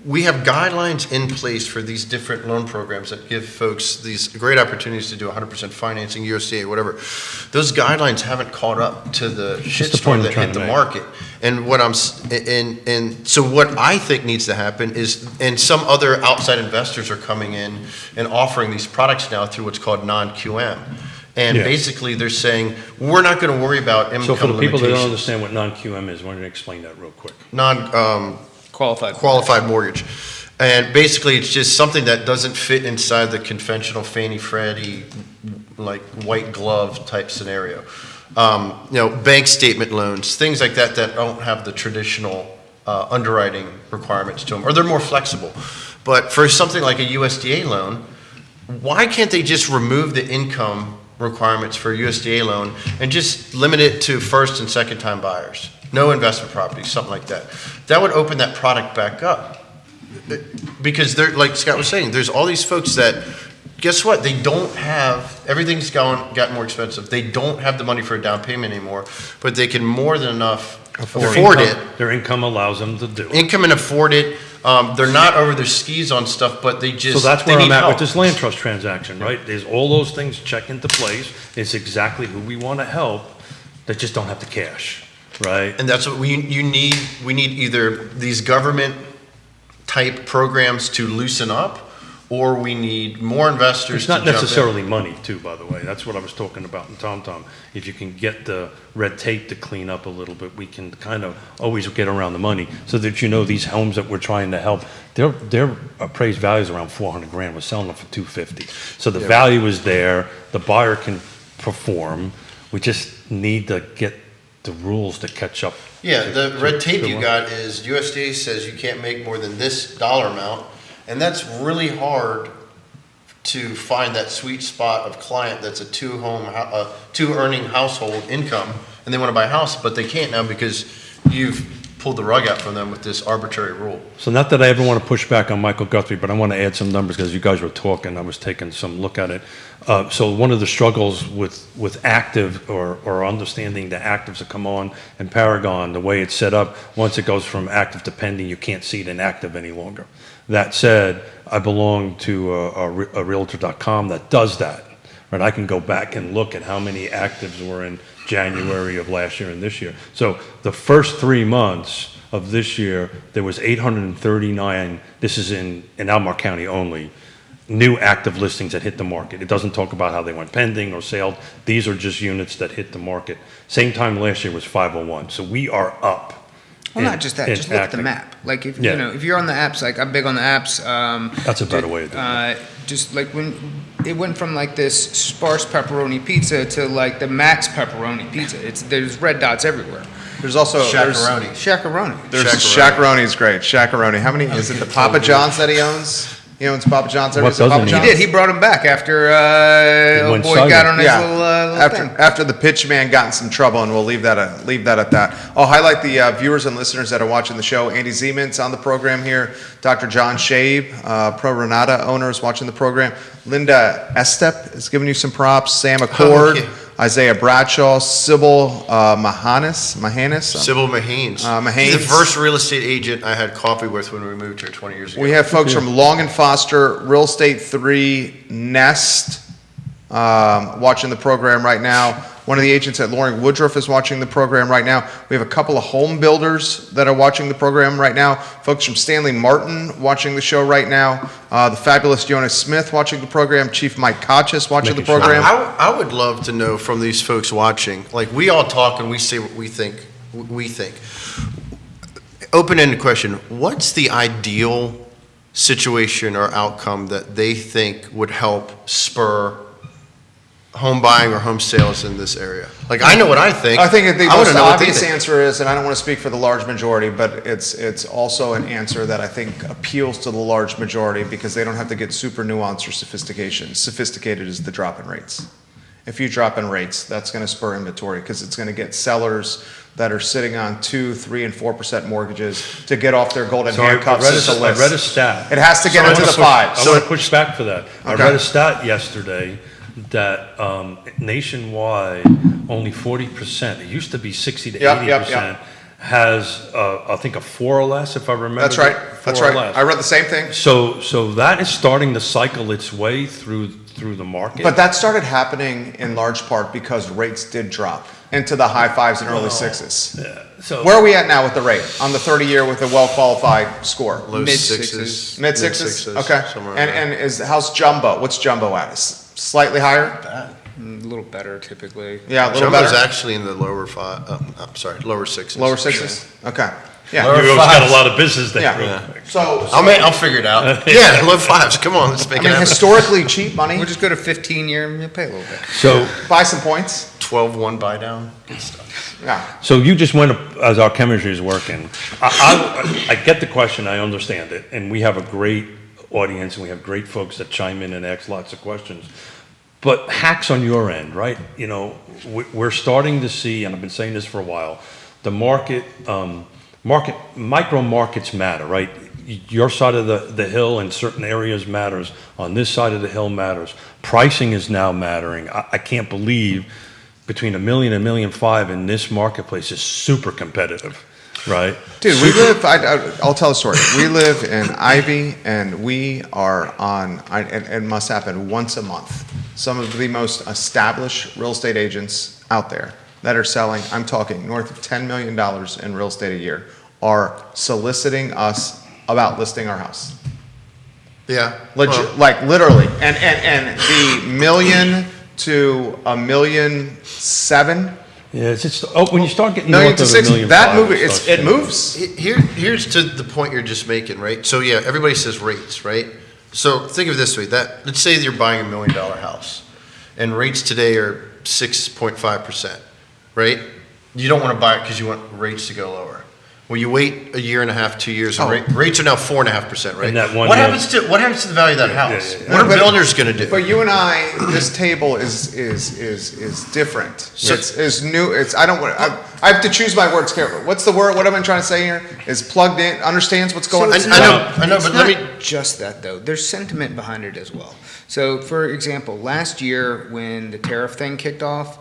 we have guidelines in place for these different loan programs that give folks these great opportunities to do 100% financing, USDA, whatever. Those guidelines haven't caught up to the shitstorm that hit the market. And so what I think needs to happen is, and some other outside investors are coming in and offering these products now through what's called non-QM. And basically they're saying, we're not going to worry about income limitations. So for the people that don't understand what non-QM is, why don't you explain that real quick? Qualified mortgage. And basically it's just something that doesn't fit inside the conventional Fannie Freddie, like white glove type scenario. Bank statement loans, things like that don't have the traditional underwriting requirements to them, or they're more flexible. But for something like a USDA loan, why can't they just remove the income requirements for a USDA loan and just limit it to first and second time buyers? No investment properties, something like that. That would open that product back up. Because like Scott was saying, there's all these folks that, guess what? They don't have, everything's gotten more expensive. They don't have the money for a down payment anymore, but they can more than enough afford it. Their income allows them to do it. Income and afford it. They're not over their skis on stuff, but they just, so that's where I'm at help with this land trust transaction, right? There's all those things check into place. It's exactly who we want to help that just don't have the cash. Right. And that's what we need. We need either these government type programs to loosen up, or we need more investors. It's not necessarily money too, by the way. That's what I was talking about in TomTom. If you can get the red tape to clean up a little bit, we can kind of always get around the money, so that these homes that we're trying to help, their appraised value is around $400,000. We're selling them for $250,000. So the value is there. The buyer can perform. We just need to get the rules to catch up. Yeah, the red tape you got is USDA says you can't make more than this dollar amount, and that's really hard to find that sweet spot of client that's a two earning household income, and they want to buy a house, but they can't now because you've pulled the rug out from them with this arbitrary rule. So not that I ever want to push back on Michael Guthrie, but I want to add some numbers because you guys were talking. I was taking some look at it. So one of the struggles with active or understanding the actives that come on in Paragon, the way it's set up, once it goes from active to pending, you can't see it in active any longer. That said, I belong to a Realtor.com that does that. Right? I can go back and look at how many actives were in January of last year and this year. So the first 3 months of this year, there was 839, this is in Albemarle County only, new active listings that hit the market. It doesn't talk about how they went pending or sold. These are just units that hit the market. Same time last year was 501. So we are up. Well, not just that. Just look at the map. Like if you're on the apps, like I'm big on the apps. That's a better way to do it. Just like when it went from like this sparse pepperoni pizza to like the max pepperoni pizza. There's red dots everywhere. There's also Shakaroni. Shakaroni. Shakaroni is great. Shakaroni. How many is it? The Papa John's that he owns? He owns Papa John's. What Everybody's at Papa doesn't he? John's. He did. He brought him back after old went boy silent. got on his Yeah. little thing. After the pitch man got in some trouble, and we'll leave that at that. I'll highlight the viewers and listeners that are watching the show. Andy Zeman's on the program here. Dr. John Shabe, Pro Renata owner, is watching the program. Linda Estep is giving you some props. Sam Accord, yeah. Isaiah Bradshaw, Sybil Mahanis. Sybil Mahanes. Mahanes. He's the first real estate agent I had coffee with when we moved here 20 years ago. We have folks from Long and Foster, Real Estate 3, Nest, watching the program right now. One of the agents at Loring Woodruff is watching the program right now. We have a couple of home builders that are watching the program right now. Folks from Stanley Martin watching the show right now. The fabulous Yonna Smith watching the program. Chief Mike Kochis watching the Making sure. program. I would love to know from these folks watching, like we all talk and we say what we think. Open-ended question, what's the ideal situation or outcome that they think would help spur home buying or home sales in this area? Like, I know what I think. I think the I wanna most know what they obvious think. answer is, and I don't want to speak for the large majority, but it's also an answer that I think appeals to the large majority because they don't have to get super nuanced or sophisticated is the drop in rates. If you drop in rates, that's going to spur inventory because it's going to get sellers that are sitting on 2%, 3%, and 4% mortgages to get off their golden So I handcuffs read to a- I list. read a stat. It has to get I into wanna the push- fives. I want to push back for that. I Okay. read a stat yesterday that nationwide, only 40%, it used to be 60 to Yep, 80%, has, I think, a 4 or less, if I remember. That's right. That's Four or right. less. I read the same thing. So that is starting to cycle its way through the market. But that started happening in large part because rates did drop into the high fives and early sixes. Yeah, so Where are we at now with the rate on the 30-year with a well-qualified score? Low Mid-sixes. sixes. Mid sixes? Okay. Somewhere And, around and how's jumbo? What's jumbo at? Is slightly higher? A little better typically. Yeah, a little Jumbo's better. actually in the lower lower sixes. Lower sixes? Okay. Yeah. you guys got a lot of business there. Yeah. real quick. So, I'll figure it out. Yeah, low fives. Come on, let's make I it mean, happen. historically cheap money. We'll just go to 15-year and you'll pay a little bit. So 5 12-1 buy down. Good stuff. Yeah. So you just went, as our chemistry is working, I get the question, I understand it, and we have a great audience, and we have great folks that chime in and ask lots of questions. But hacks on your end, right? You know, we're starting to see, and I've been saying this for a while, the micro markets matter, right? Your side of the hill in certain areas matters. On this side of the hill matters. Pricing is now mattering. I can't believe between $1 million and $1.5 million in this marketplace is super competitive, right? Dude, we live, I'll tell a story. We live in Ivy, and we are on, it must happen once a month. Some of the most established real estate agents out there that are selling, I'm talking north of $10 million in real estate a year, are soliciting us about listing our house. Yeah. Legit, like literally. And the $1 million to $1.7 million, Yeah, it's just, when you start getting $1 million north to of $6 $1.5 million, that movie, starts it to- moves. Here's to the point you're just making, right? So yeah, everybody says rates, right? So think of it this way: that let's say you're buying $1 million house, and rates today are 6.5%, right? You don't want to buy it because you want rates to go lower. Well, you wait a year and a half, 2 years, and rates are now 4.5%, right? And that one what year- happens to the value of that house? yeah. What are But- builders going to do? But you and I, this table is different. So- It's new. I have to choose my words carefully. What's the word? What am I trying to say here? Is plugged in, understands what's going on. I know, It's but let not me. just that though. There's sentiment behind it as well. So, for example, last year when the tariff thing kicked off,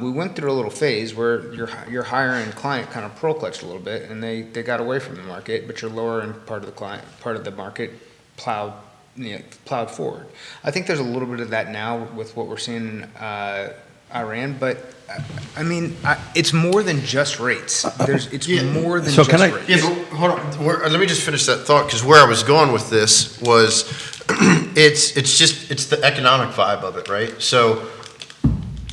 we went through a little phase where your higher end client kind of pearl clutched a little bit, and they got away from the market, but your lower end part of the market plowed forward. I think there's a little bit of that now with what we're seeing in Iran, but I mean, it's more than just rates. It's more than So just can I- rates. Yeah, but hold on. Let me just finish that thought, because where I was going with this was, it's the economic vibe of it, right? So,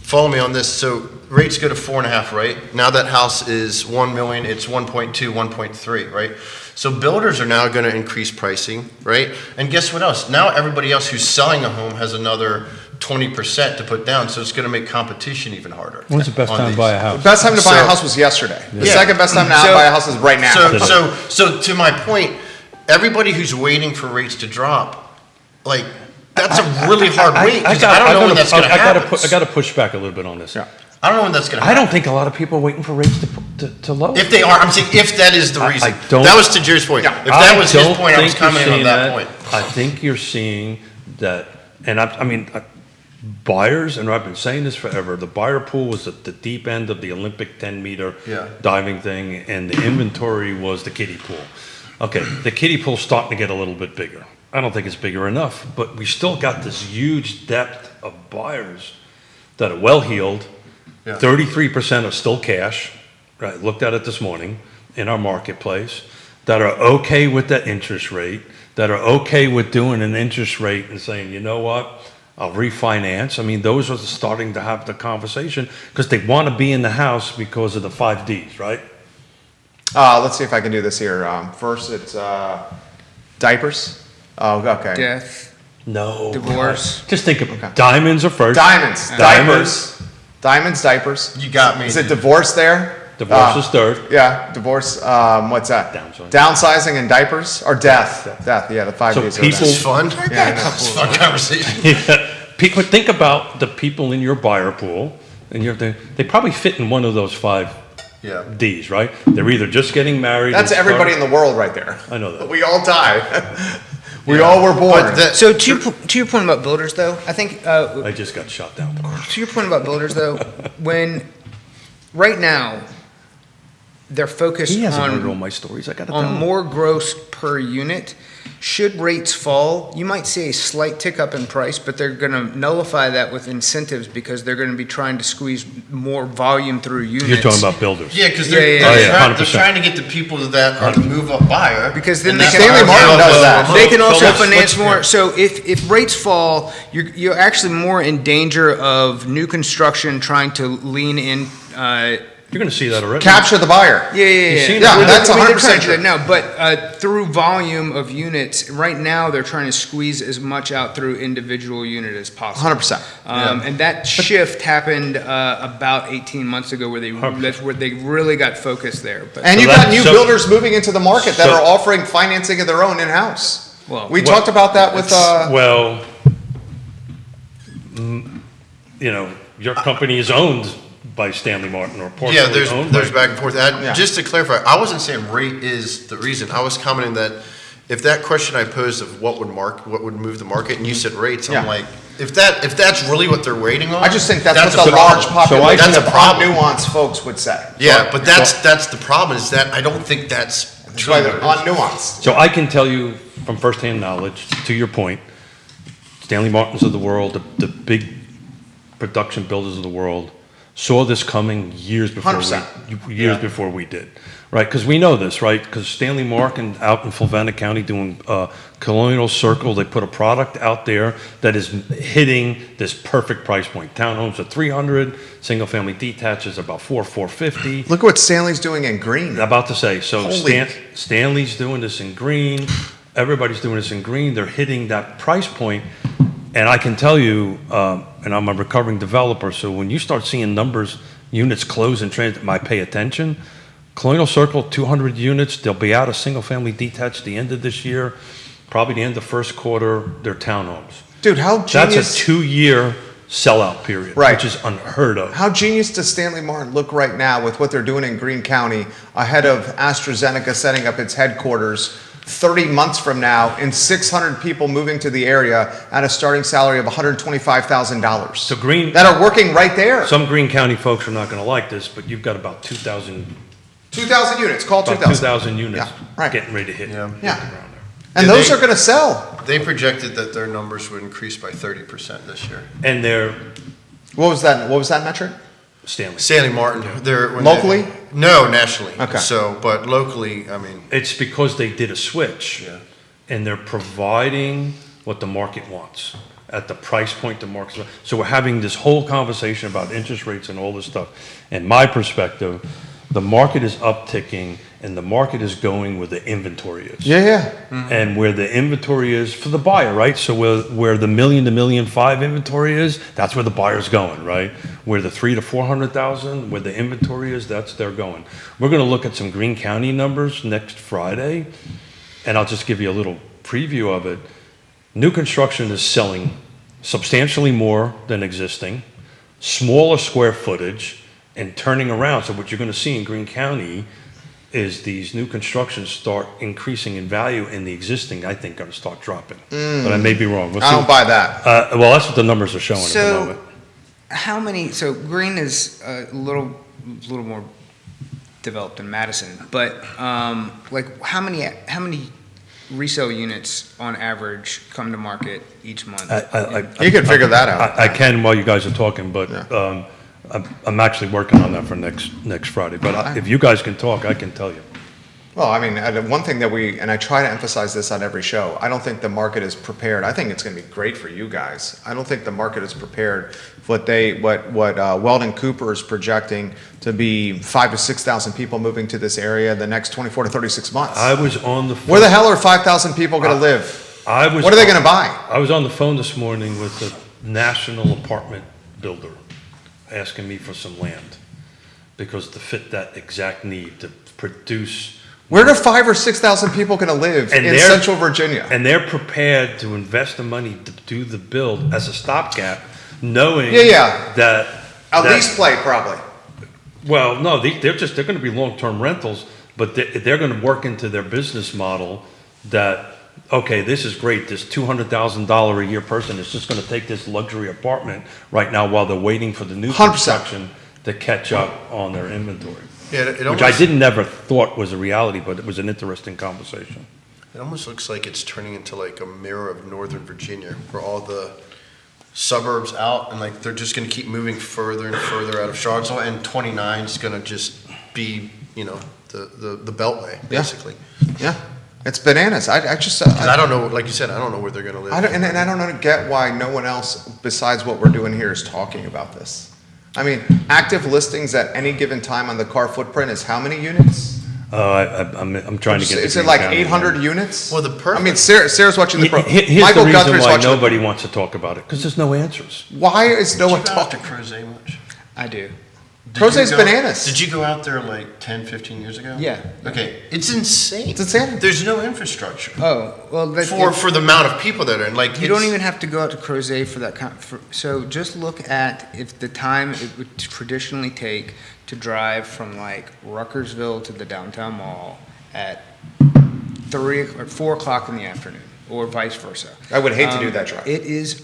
follow me on this. So, rates go to 4.5, right? Now that house is 1 million, it's 1.2, 1.3, right? So builders are now going to increase pricing, right? And guess what else? Now everybody else who's selling a home has another 20% to put down, so it's going to make competition even harder. When's the best on time to these. buy a house? Best time to buy a So- house was yesterday. The Yeah. second best time now to So- buy a house is right now. So to my point, everybody who's waiting for rates to drop, like, that's a really hard wait, 'cause I don't know when that's gonna happen. I gotta push back a little bit on this. Yeah. I don't know when that's gonna I happen. don't think a lot of people are waiting for rates to lower. If they are, I'm saying if that is the reason. don't- That was to Jerry's point. Yeah. If that was his don't point, I was think you're commenting on seeing that point. I think you're seeing that, and I mean, buyers, and I've been saying this forever, the buyer pool was at the deep end of the Olympic 10-meter Yeah. diving thing, and the inventory was the kiddie pool. Okay, the kiddie pool's starting to get a little bit bigger. I don't think it's bigger enough, but we still got this huge depth of buyers that are well-heeled. Yeah. 33% are still cash, right? Looked at it this morning in our marketplace, that are okay with that interest rate, that are okay with doing an interest rate and saying, you know what, I'll refinance. I mean, those are starting to have the conversation because they want to be in the house because of the 5 Ds, right? Let's see if I can do this here. First, it's diapers. Oh, okay. Death, No. divorce. Just think of diamonds are first. Diamonds, diapers. Diamonds, diapers. You got me. Is it divorce there? Divorce is third. Yeah, divorce. What's that? Downsizing. Downsizing and diapers or death? Death. Yeah, the 5 So Ds. of people- death. This is fun. Yeah, It's a fun conversation. People think about the people in your buyer pool, and they probably fit in one of those 5 Yeah. Ds, right? They're either just getting married. That's and everybody in starting- the world right there. I know that. We all die. We Yeah. all were born. But that- So to your point about builders, though, I think I just got shot down. to your point about builders, though, when right now they're focused He hasn't heard all on my stories. I got to tell him. more gross per unit. Should rates fall, you might see a slight tick up in price, but they're going to nullify that with incentives because they're going to be trying to squeeze more volume through units. You're talking about builders. Yeah, because Yeah, they're, yeah, they're, yeah. trying, 100%. they're trying to get the people that are the move-up buyer. Because then and they that's can Stanley why Martin we have does a- that. They can So also let's- finance let's- more. So if rates fall, you're actually more in danger of new construction trying to lean in. You're going to see that already. Capture the buyer. Yeah. You've seen Yeah, it. that's I mean, they're 100% trying to do true. that now, but through volume of units, right now they're trying to squeeze as much out through individual unit as possible. 100%. Yeah. And that shift happened about 18 months ago, where that's where they really got focused there. But And So you've got that- new so- builders moving into the market that So- are offering financing of their own in-house. Well, We talked about that with, Well, you know, your company is owned by Stanley Martin or partially Yeah, owned. there's by- back and forth. And Yeah. just to clarify, I wasn't saying rate is the reason. I was commenting that if that question I posed of what would move the market, and you said rates, I'm Yeah. like, if that's really what they're waiting on, I just think that's a what the large problem. population That's a of problem. nuance folks would say. Yeah, but that's the problem, is that I don't think that's That's true. why they're unnuanced. So I can tell you from firsthand knowledge, to your point, Stanley Martins of the world, the big production builders of the world, saw this coming years before 100%. before we did, right? Because we know this, right? Because Stanley Martin out in Fulvena County doing Colonial Circle, they put a product out there that is hitting this perfect price point. Townhomes are 300, single-family detaches about 450. Look at what Stanley's doing in green. About to say, so Holy- Stanley's doing this in green, everybody's doing this in green, they're hitting that price point, and I can tell you, and I'm a recovering developer, so when you start seeing numbers, units close and trade, I pay attention. Colonial Circle, 200 units, they'll be out of single-family detached the end of this year, probably the end of first quarter, they're townhomes. Dude, how That's genius, a 2-year sellout period, Right. which is unheard of. how genius does Stanley Martin look right now with what they're doing in Greene County ahead of AstraZeneca setting up its headquarters 30 months from now and 600 people moving to the area at a starting salary of $125,000. So Greene, that are working right there. some Greene County folks are not going to like this, but you've got about 2,000 2,000 units, call About 2,000. 2,000 units Yeah, right. getting ready to hit. Yeah. Yeah. around there. And Yeah, those they- are going to sell. They projected that their numbers would increase by 30% this year. And they're What was that metric? Stanley. Stanley Martin, Locally? No, nationally. Okay. So, but locally, I mean, It's because they did a switch. Yeah. And they're providing what the market wants at the price point the market. So we're having this whole conversation about interest rates and all this stuff. And my perspective, the market is upticking and the market is going where the inventory is. Yeah. And where the inventory is for the buyer, right? So where the million to million five inventory is, that's where the buyer's going, right? Where the 300 to 400,000, where the inventory is, that's they're going. We're going to look at some Greene County numbers next Friday. and I'll just give you a little preview of it. New construction is selling substantially more than existing, smaller square footage, and turning around. So what you're going to see in Greene County is these new constructions start increasing in value, and the existing, I think, going to start dropping. But I may be wrong. We'll I see. don't buy that. Well, that's what the numbers are showing at the So, moment. how many? So Green is a little more developed than Madison, but like how many resale units on average come to market each month? You can figure that out. I can while you guys are talking, but I'm actually working on that for next Friday. But if you guys can talk, I can tell you. Well, I mean, one thing that and I try to emphasize this on every show, I don't think the market is prepared. I think it's going to be great for you guys. I don't think the market is prepared for what Weldon Cooper is projecting to be 5,000 to 6,000 people moving to this area the next 24 to 36 months. I was on the phone. Where the hell are 5,000 people going to live? What are they going to buy? I was on the phone this morning with the national apartment builder asking me for some land because to fit that exact need to produce. Where are 5,000 or 6,000 people going to live in Central Virginia? And they're prepared to invest the money to do the build as a stopgap, knowing that At least play probably. Well, no, they're going to be long-term rentals, but they're going to work into their business model that, okay, this is great. This $200,000 a year person is just going to take this luxury apartment right now while they're waiting for the new 100%. construction to catch up on their inventory. Yeah, Which I never thought was a reality, but it was an interesting conversation. It almost looks like it's turning into like a mirror of Northern Virginia, where all the suburbs out and like they're just going to keep moving further and further out of Charlottesville, and 29 is going to just be, the beltway basically. Yeah, it's bananas. I just 'Cause I don't know, like you said, I don't know where they're going to live. and I don't get why no one else besides what we're doing here is talking about this. I mean, active listings at any given time on the car footprint is how many units? I'm trying to get. Is it like 800 units? Well, the perfect. I mean, Sarah's watching the pro. Here's the Michael reason Guthrie's why watching. nobody wants to talk about it, because there's no answers. Why is no one Did you go out to talking? Crozet much? I do. Crozet's bananas. Did you go out there like 10, 15 years ago? Yeah. Okay, it's insane. It's insane. There's no infrastructure Oh, well, for the amount of people that are in. Like you don't even have to go out to Crozet for that so just look at if the time it would traditionally take to drive from like Ruckersville to the downtown mall at 3 or 4 o'clock in the afternoon, or vice versa. I would hate to do that drive. It is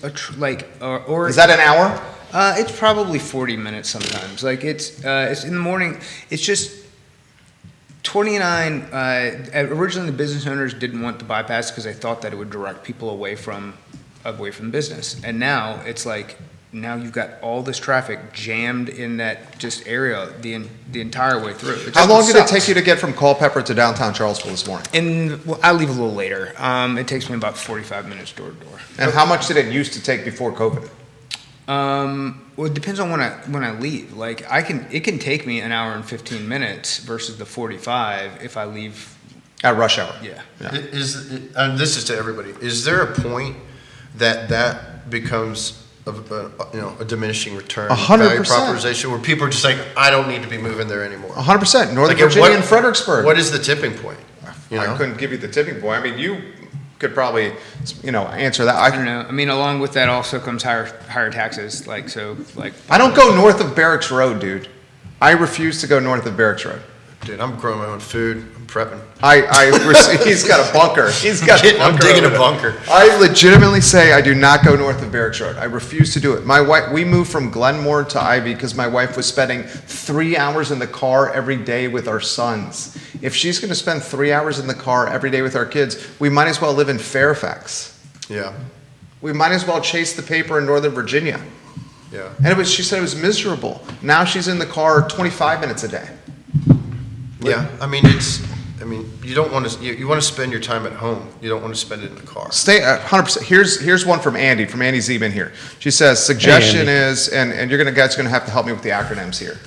or Is that an hour? It's probably 40 minutes sometimes. Like it's in the morning. It's just 29. Originally, the business owners didn't want the bypass because they thought that it would direct people away from business. And now it's like you've got all this traffic jammed in that just area the entire way through. How long did it take you to get from Culpeper to downtown Charlottesville this morning? I leave a little later. It takes me about 45 minutes door to door. And how much did it used to take before COVID? Well, it depends on when I leave. Like it can take me an hour and 15 minutes versus the 45 if I leave At rush hour. Yeah. And this is to everybody. Is there a point that becomes a diminishing return 100%. value proposition where people are just like, I don't need to be moving there anymore? 100%. Northern Like, Virginia and Fredericksburg. What is the tipping point? I couldn't give you the tipping point. I mean, you could probably, answer that. I don't know. I mean, along with that also comes higher taxes. Like I don't go north of Barracks Road, dude. I refuse to go north of Barracks Road. Dude, I'm growing my own food. I'm prepping. He's got a bunker. I'm digging a bunker. I legitimately say I do not go north of Barracks Road. I refuse to do it. My wife, we moved from Glenmore to Ivy because my wife was spending 3 hours in the car every day with our sons. If she's going to spend 3 hours in the car every day with our kids, we might as well live in Fairfax. Yeah. We might as well chase the paper in Northern Virginia. Yeah. And she said it was miserable. Now she's in the car 25 minutes a day. Yeah. I mean, you don't want to, you want to spend your time at home. You don't want to spend it in the car. Stay 100%. Here's one from Andy Zeman here. She says, suggestion is, and you're guys gonna have to help me with the acronyms here.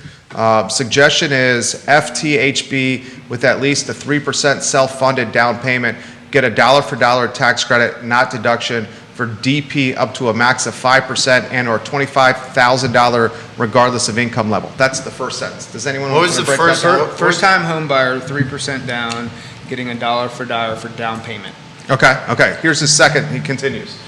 Suggestion is FTHB with at least a 3% self-funded down payment, get a dollar for dollar tax credit, not deduction, for DP up to a max of 5% and or $25,000 regardless of income level. That's the first sentence. Does anyone What want was to the break first that down? one? first time home buyer, 3% down, getting a dollar for dollar for down payment. Okay. Here's his second. He continues.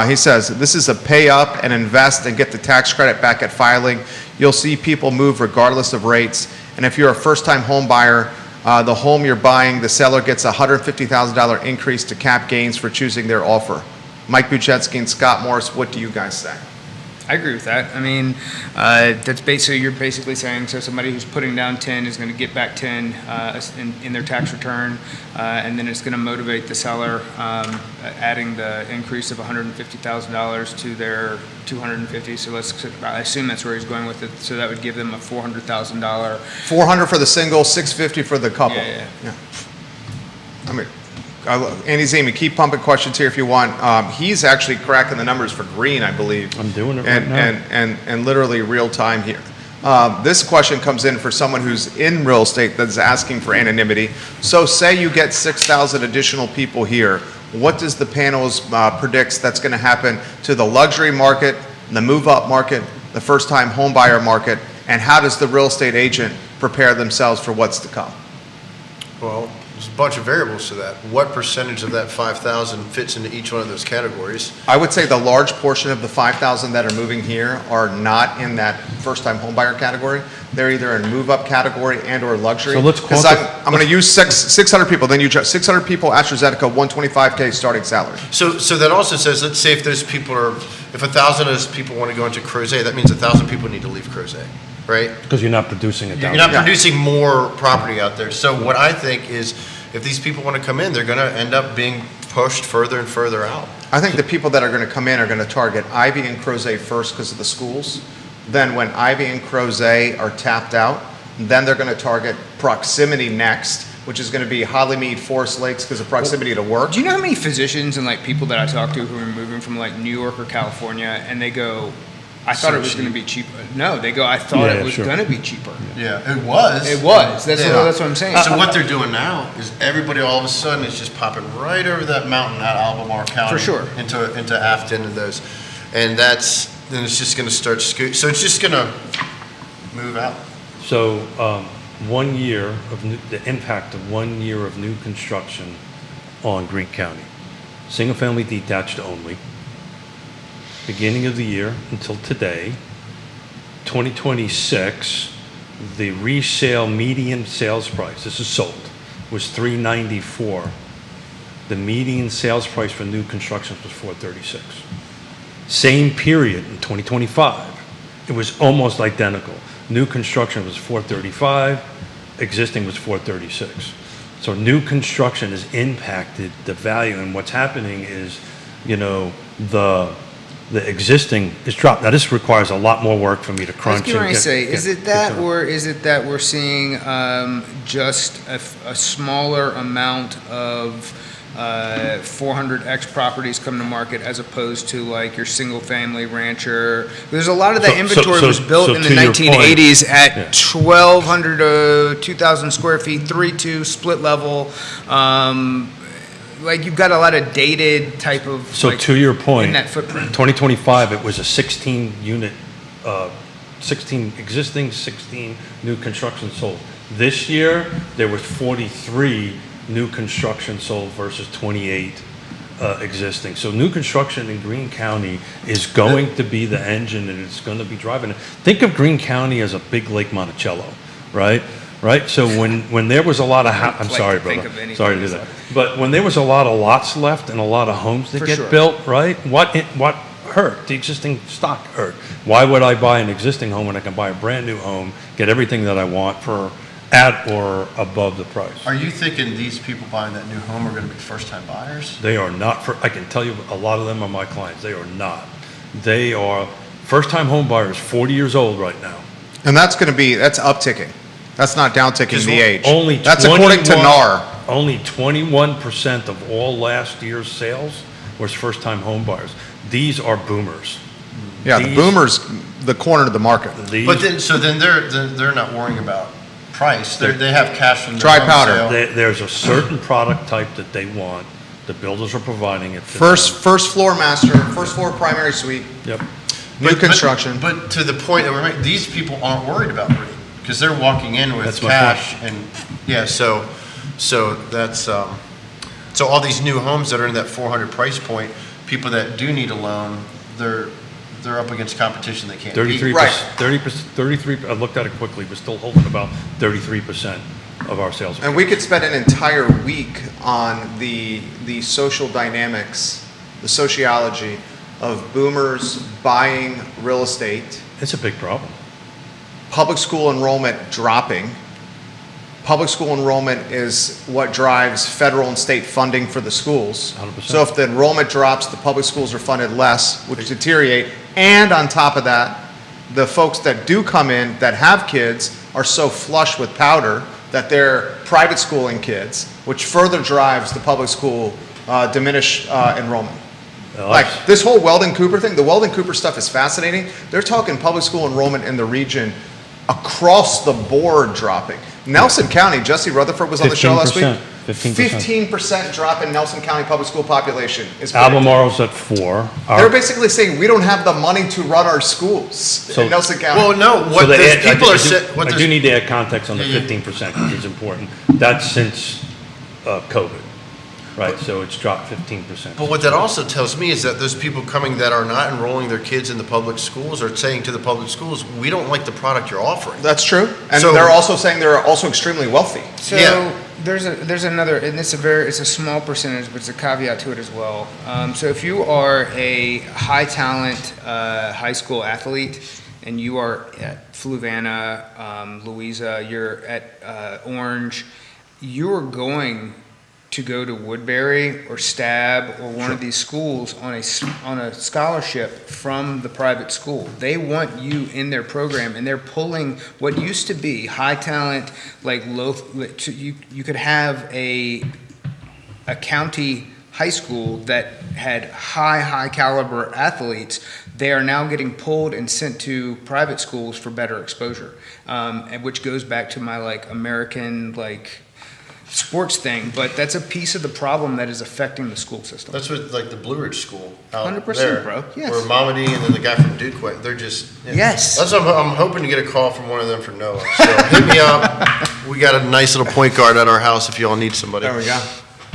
He says, this is a pay up and invest and get the tax credit back at filing. You'll see people move regardless of rates. And if you're a first-time home buyer, the home you're buying, the seller gets a $150,000 increase to cap gains for choosing their offer. Mike Buczynski and Scott Morris, what do you guys say? I agree with that. I mean, that's basically, you're basically saying, so somebody who's putting down 10 is going to get back 10 in their tax return, and then it's going to motivate the seller, adding the increase of $150,000 to their 250. So I assume that's where he's going with it. So that would give them a $400,000. 400 for the single, 650 for the couple. Yeah. I mean, Andy Zamy, keep pumping questions here if you want. He's actually cracking the numbers for green, I believe. I'm doing it right now. And literally real time here. This question comes in for someone who's in real estate that's asking for anonymity. So say you get 6,000 additional people here. What does the panels predicts that's going to happen to the luxury market, the move-up market, the first-time home buyer market, and how does the real estate agent prepare themselves for what's to come? Well, there's a bunch of variables to that. What percentage of that 5,000 fits into each one of those categories? I would say the large portion of the 5,000 that are moving here are not in that first-time homebuyer category. They're either in move-up category and or luxury. So let's Because I'm going to use 600 people, then you judge. 600 people, AstraZeneca, 125K starting salary. So that also says, let's say if those people if 1,000 of those people want to go into Crozet, that means 1,000 people need to leave Crozet, right? Because you're not producing it You're down. not producing more property out there. So what I think is, if these people want to come in, they're going to end up being pushed further and further out. I think the people that are going to come in are going to target Ivy and Crozet first because of the schools. Then when Ivy and Crozet are tapped out, then they're going to target proximity next, which is going to be Hollymead, Forest Lakes because of proximity to work. Do you know how many physicians and like people that I talk to who are moving from like New York or California, and they go, I thought it was going to be cheaper. No, they go, I thought it was going to be cheaper. Yeah, it was. It was. That's what I'm saying. So what they're doing now is everybody all of a sudden is just popping right over that mountain out of Albemarle County. For sure. Into Afton and those. And then it's just going to start so it's just going to move out. So 1 year of the impact of 1 year of new construction on Greene County. Single-family detached only. Beginning of the year until today, 2026, the resale median sales price, this is sold, was $394. The median sales price for new construction was $436. Same period in 2025, it was almost identical. New construction was $435, existing was $436. So new construction has impacted the value, and what's happening is, the existing is dropped. Now, this requires a lot more work for me to crunch. Is it that we're seeing just a smaller amount of 400X properties come to market as opposed to like your single-family rancher? There's a lot of that inventory was built in the 1980s at 1,200 to 2,000 square feet, 3-2 split level. Like you've got a lot of dated type of. So to your point, in that footprint. 2025, it was a 16 unit, 16 existing, 16 new construction sold. This year, there was 43 new construction sold versus 28 existing. So new construction in Greene County is going to be the engine, and it's going to be driving it. Think of Greene County as a big Lake Monticello, right? Right. So when there was a lot of, I'm sorry, brother, sorry to do that. But when there was a lot of lots left and a lot of homes that get built, right? What hurt? The existing stock hurt. Why would I buy an existing home when I can buy a brand new home, get everything that I want for at or above the price? Are you thinking these people buying that new home are going to be first-time buyers? They are not. I can tell you, a lot of them are my clients. They are not. They are first-time home buyers, 40 years old right now. And that's upticking. That's not downticking the age. That's 21, according to NAR. Only 21% of all last year's sales was first-time home buyers. These are boomers. Yeah, the boomers, the corner of the market. But then they're not worrying about price. They have cash from their dry home powder. sale. There's a certain product type that they want. The builders are providing it. To First floor master, Yeah. first floor primary suite, Yep. new construction. But to the point that we're making, these people aren't worried about rate because they're walking in with That's my cash so So that's, so all these new homes that are in that 400 price point, people that do need a loan, they're up against competition they can't beat. 33%, Right. 33, I looked at it quickly, we're still holding about 33% of our sales. And we could spend an entire week on the social dynamics, the sociology of boomers buying real estate, It's a big problem. public school enrollment dropping. Public school enrollment is what drives federal and state funding for the schools. 100%. So if the enrollment drops, the public schools are funded less, which deteriorate. And on top of that, the folks that do come in that have kids are so flush with powder that they're private schooling kids, which further drives the public school diminished enrollment. Like this whole Weldon Cooper thing, the Weldon Cooper stuff is fascinating. They're talking public school enrollment in the region across the board dropping. Nelson County, Jesse Rutherford was on the show last week. 15%. 15% drop in Nelson County public school population is predicted. Albemarle's at 4. They're basically saying we don't have the money to run our schools in Nelson County. Well, no, So what they there's add- people I are do- saying, what I do there's, need to add context on the 15% because it's important. That's since COVID, right? So it's dropped 15%. but what that also tells me is that those people coming that are not enrolling their kids in the public schools are saying to the public schools, we don't like the product you're offering. That's true. And So- they're also saying they're also extremely wealthy. So Yeah. there's another, and it's a small percentage, but it's a caveat to it as well. So if you are a high talent high school athlete and you are at Fluvanna, Louisa, you're at Orange, you're going to go to Woodbury or Stab or one of these schools on a scholarship from the private school. They want you in their program, and they're pulling what used to be high talent, like low. You could have a county high school that had high caliber athletes. They are now getting pulled and sent to private schools for better exposure, and which goes back to my American sports thing, but that's a piece of the problem that is affecting the school system. That's what, like the Blue Ridge School out 100%, there, bro. Yes. Where Mamadi and then the guy from Duke went. They're just Yes. That's what I'm hoping to get a call from one of them for Noah. So hit me up. We got a nice little point guard at our house if you all need somebody. There we go.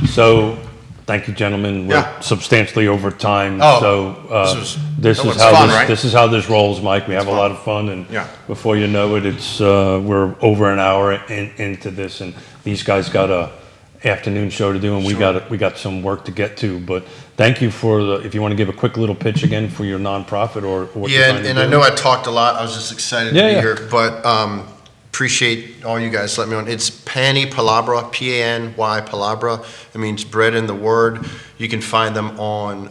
So, thank you, gentlemen. We're Yeah. substantially over time. Oh, So, that was fun, right? this is how this rolls, Mike. We have a lot of fun, and Yeah. before you know it, it's we're over an hour into this, and these guys got a afternoon show to do, and we got some work to get to. But thank you for the. If you want to give a quick little pitch again for your nonprofit or what you're Yeah, trying to and do. I know I talked a lot. I was just excited Yeah, to be yeah. here, but appreciate all you guys letting me on. It's Pani Palabra, P-A-N-Y Palabra. It means bread in the word. You can find them on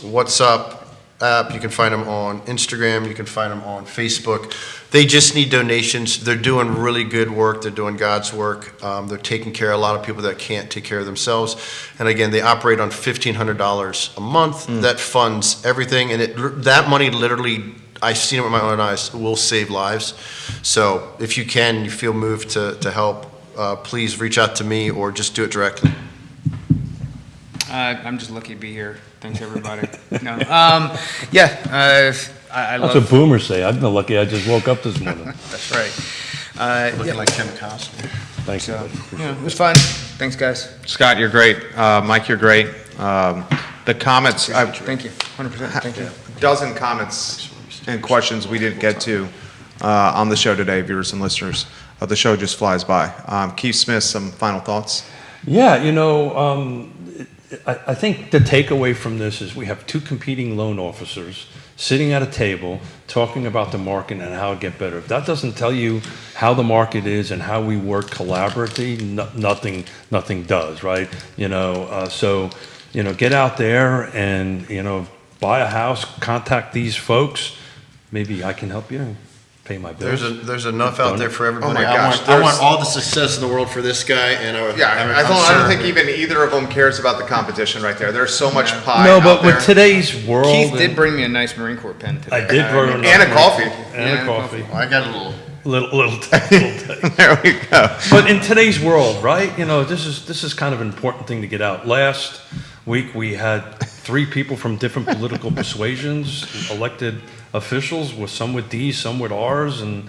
WhatsApp app. You can find them on Instagram. You can find them on Facebook. They just need donations. They're doing really good work. They're doing God's work. They're taking care of a lot of people that can't take care of themselves. And again, they operate on $1,500 a month. That funds everything. And that money literally, I've seen it with my own eyes, will save lives. So if you can, you feel moved to help, please reach out to me or just do it directly. I'm just lucky to be here. Thanks, everybody. No, I That's love. what boomers say. I've been lucky. I just woke up this morning. That's right. Looking like Kim Costner. Thanks. So, it was fun. Thanks, guys. Scott, you're great. Mike, you're great. The comments, Thank you. 100%. Thank you. dozen comments and questions we didn't get to on the show today, viewers and listeners. The show just flies by. Keith Smith, some final thoughts? Yeah, I think the takeaway from this is we have two competing loan officers sitting at a table talking about the market and how to get better. If that doesn't tell you how the market is and how we work collaboratively, nothing does, right? So get out there and buy a house, contact these folks. Maybe I can help you pay my bills. There's enough out there for everybody. Oh my gosh, I want all the success in the world for this guy, and I I'm don't sure- think even either of them cares about the competition right there. There's so much pie No, out but there. with today's world, Keith did bring me a nice Marine Corps pen today. I did bring and a coffee. and a coffee, I got a little. little taste. There we go. But in today's world, right? This is kind of an important thing to get out. Last week we had 3 people from different political persuasions, elected officials, with some with D's, some with R's, and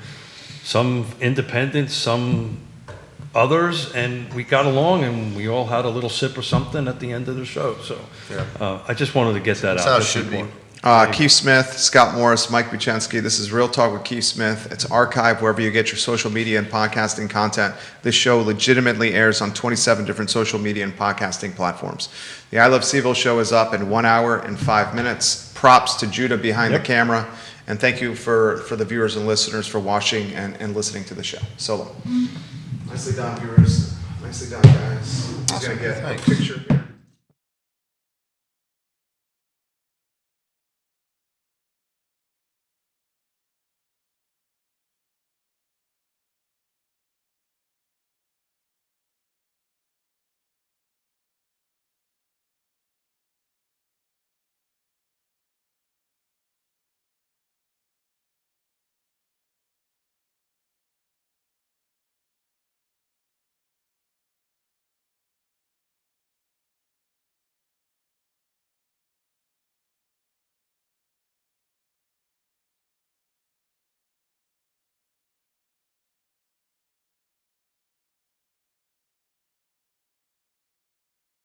some independents, some others, and we got along, and we all had a little sip or something at the end of the show. So I just wanted to get that That's out. how it That's should be. important. Keith Smith, Scott Morris, Mike Buczynski. This is Real Talk with Keith Smith. It's archived wherever you get your social media and podcasting content. This show legitimately airs on 27 different social media and podcasting platforms. The I Love CVille show is up in 1 hour and 5 minutes. Props to Judah behind the camera. And thank you for the viewers and listeners for watching and listening to the show. Solo. Nicely done, viewers. Nicely done, guys. He's going to get a picture here.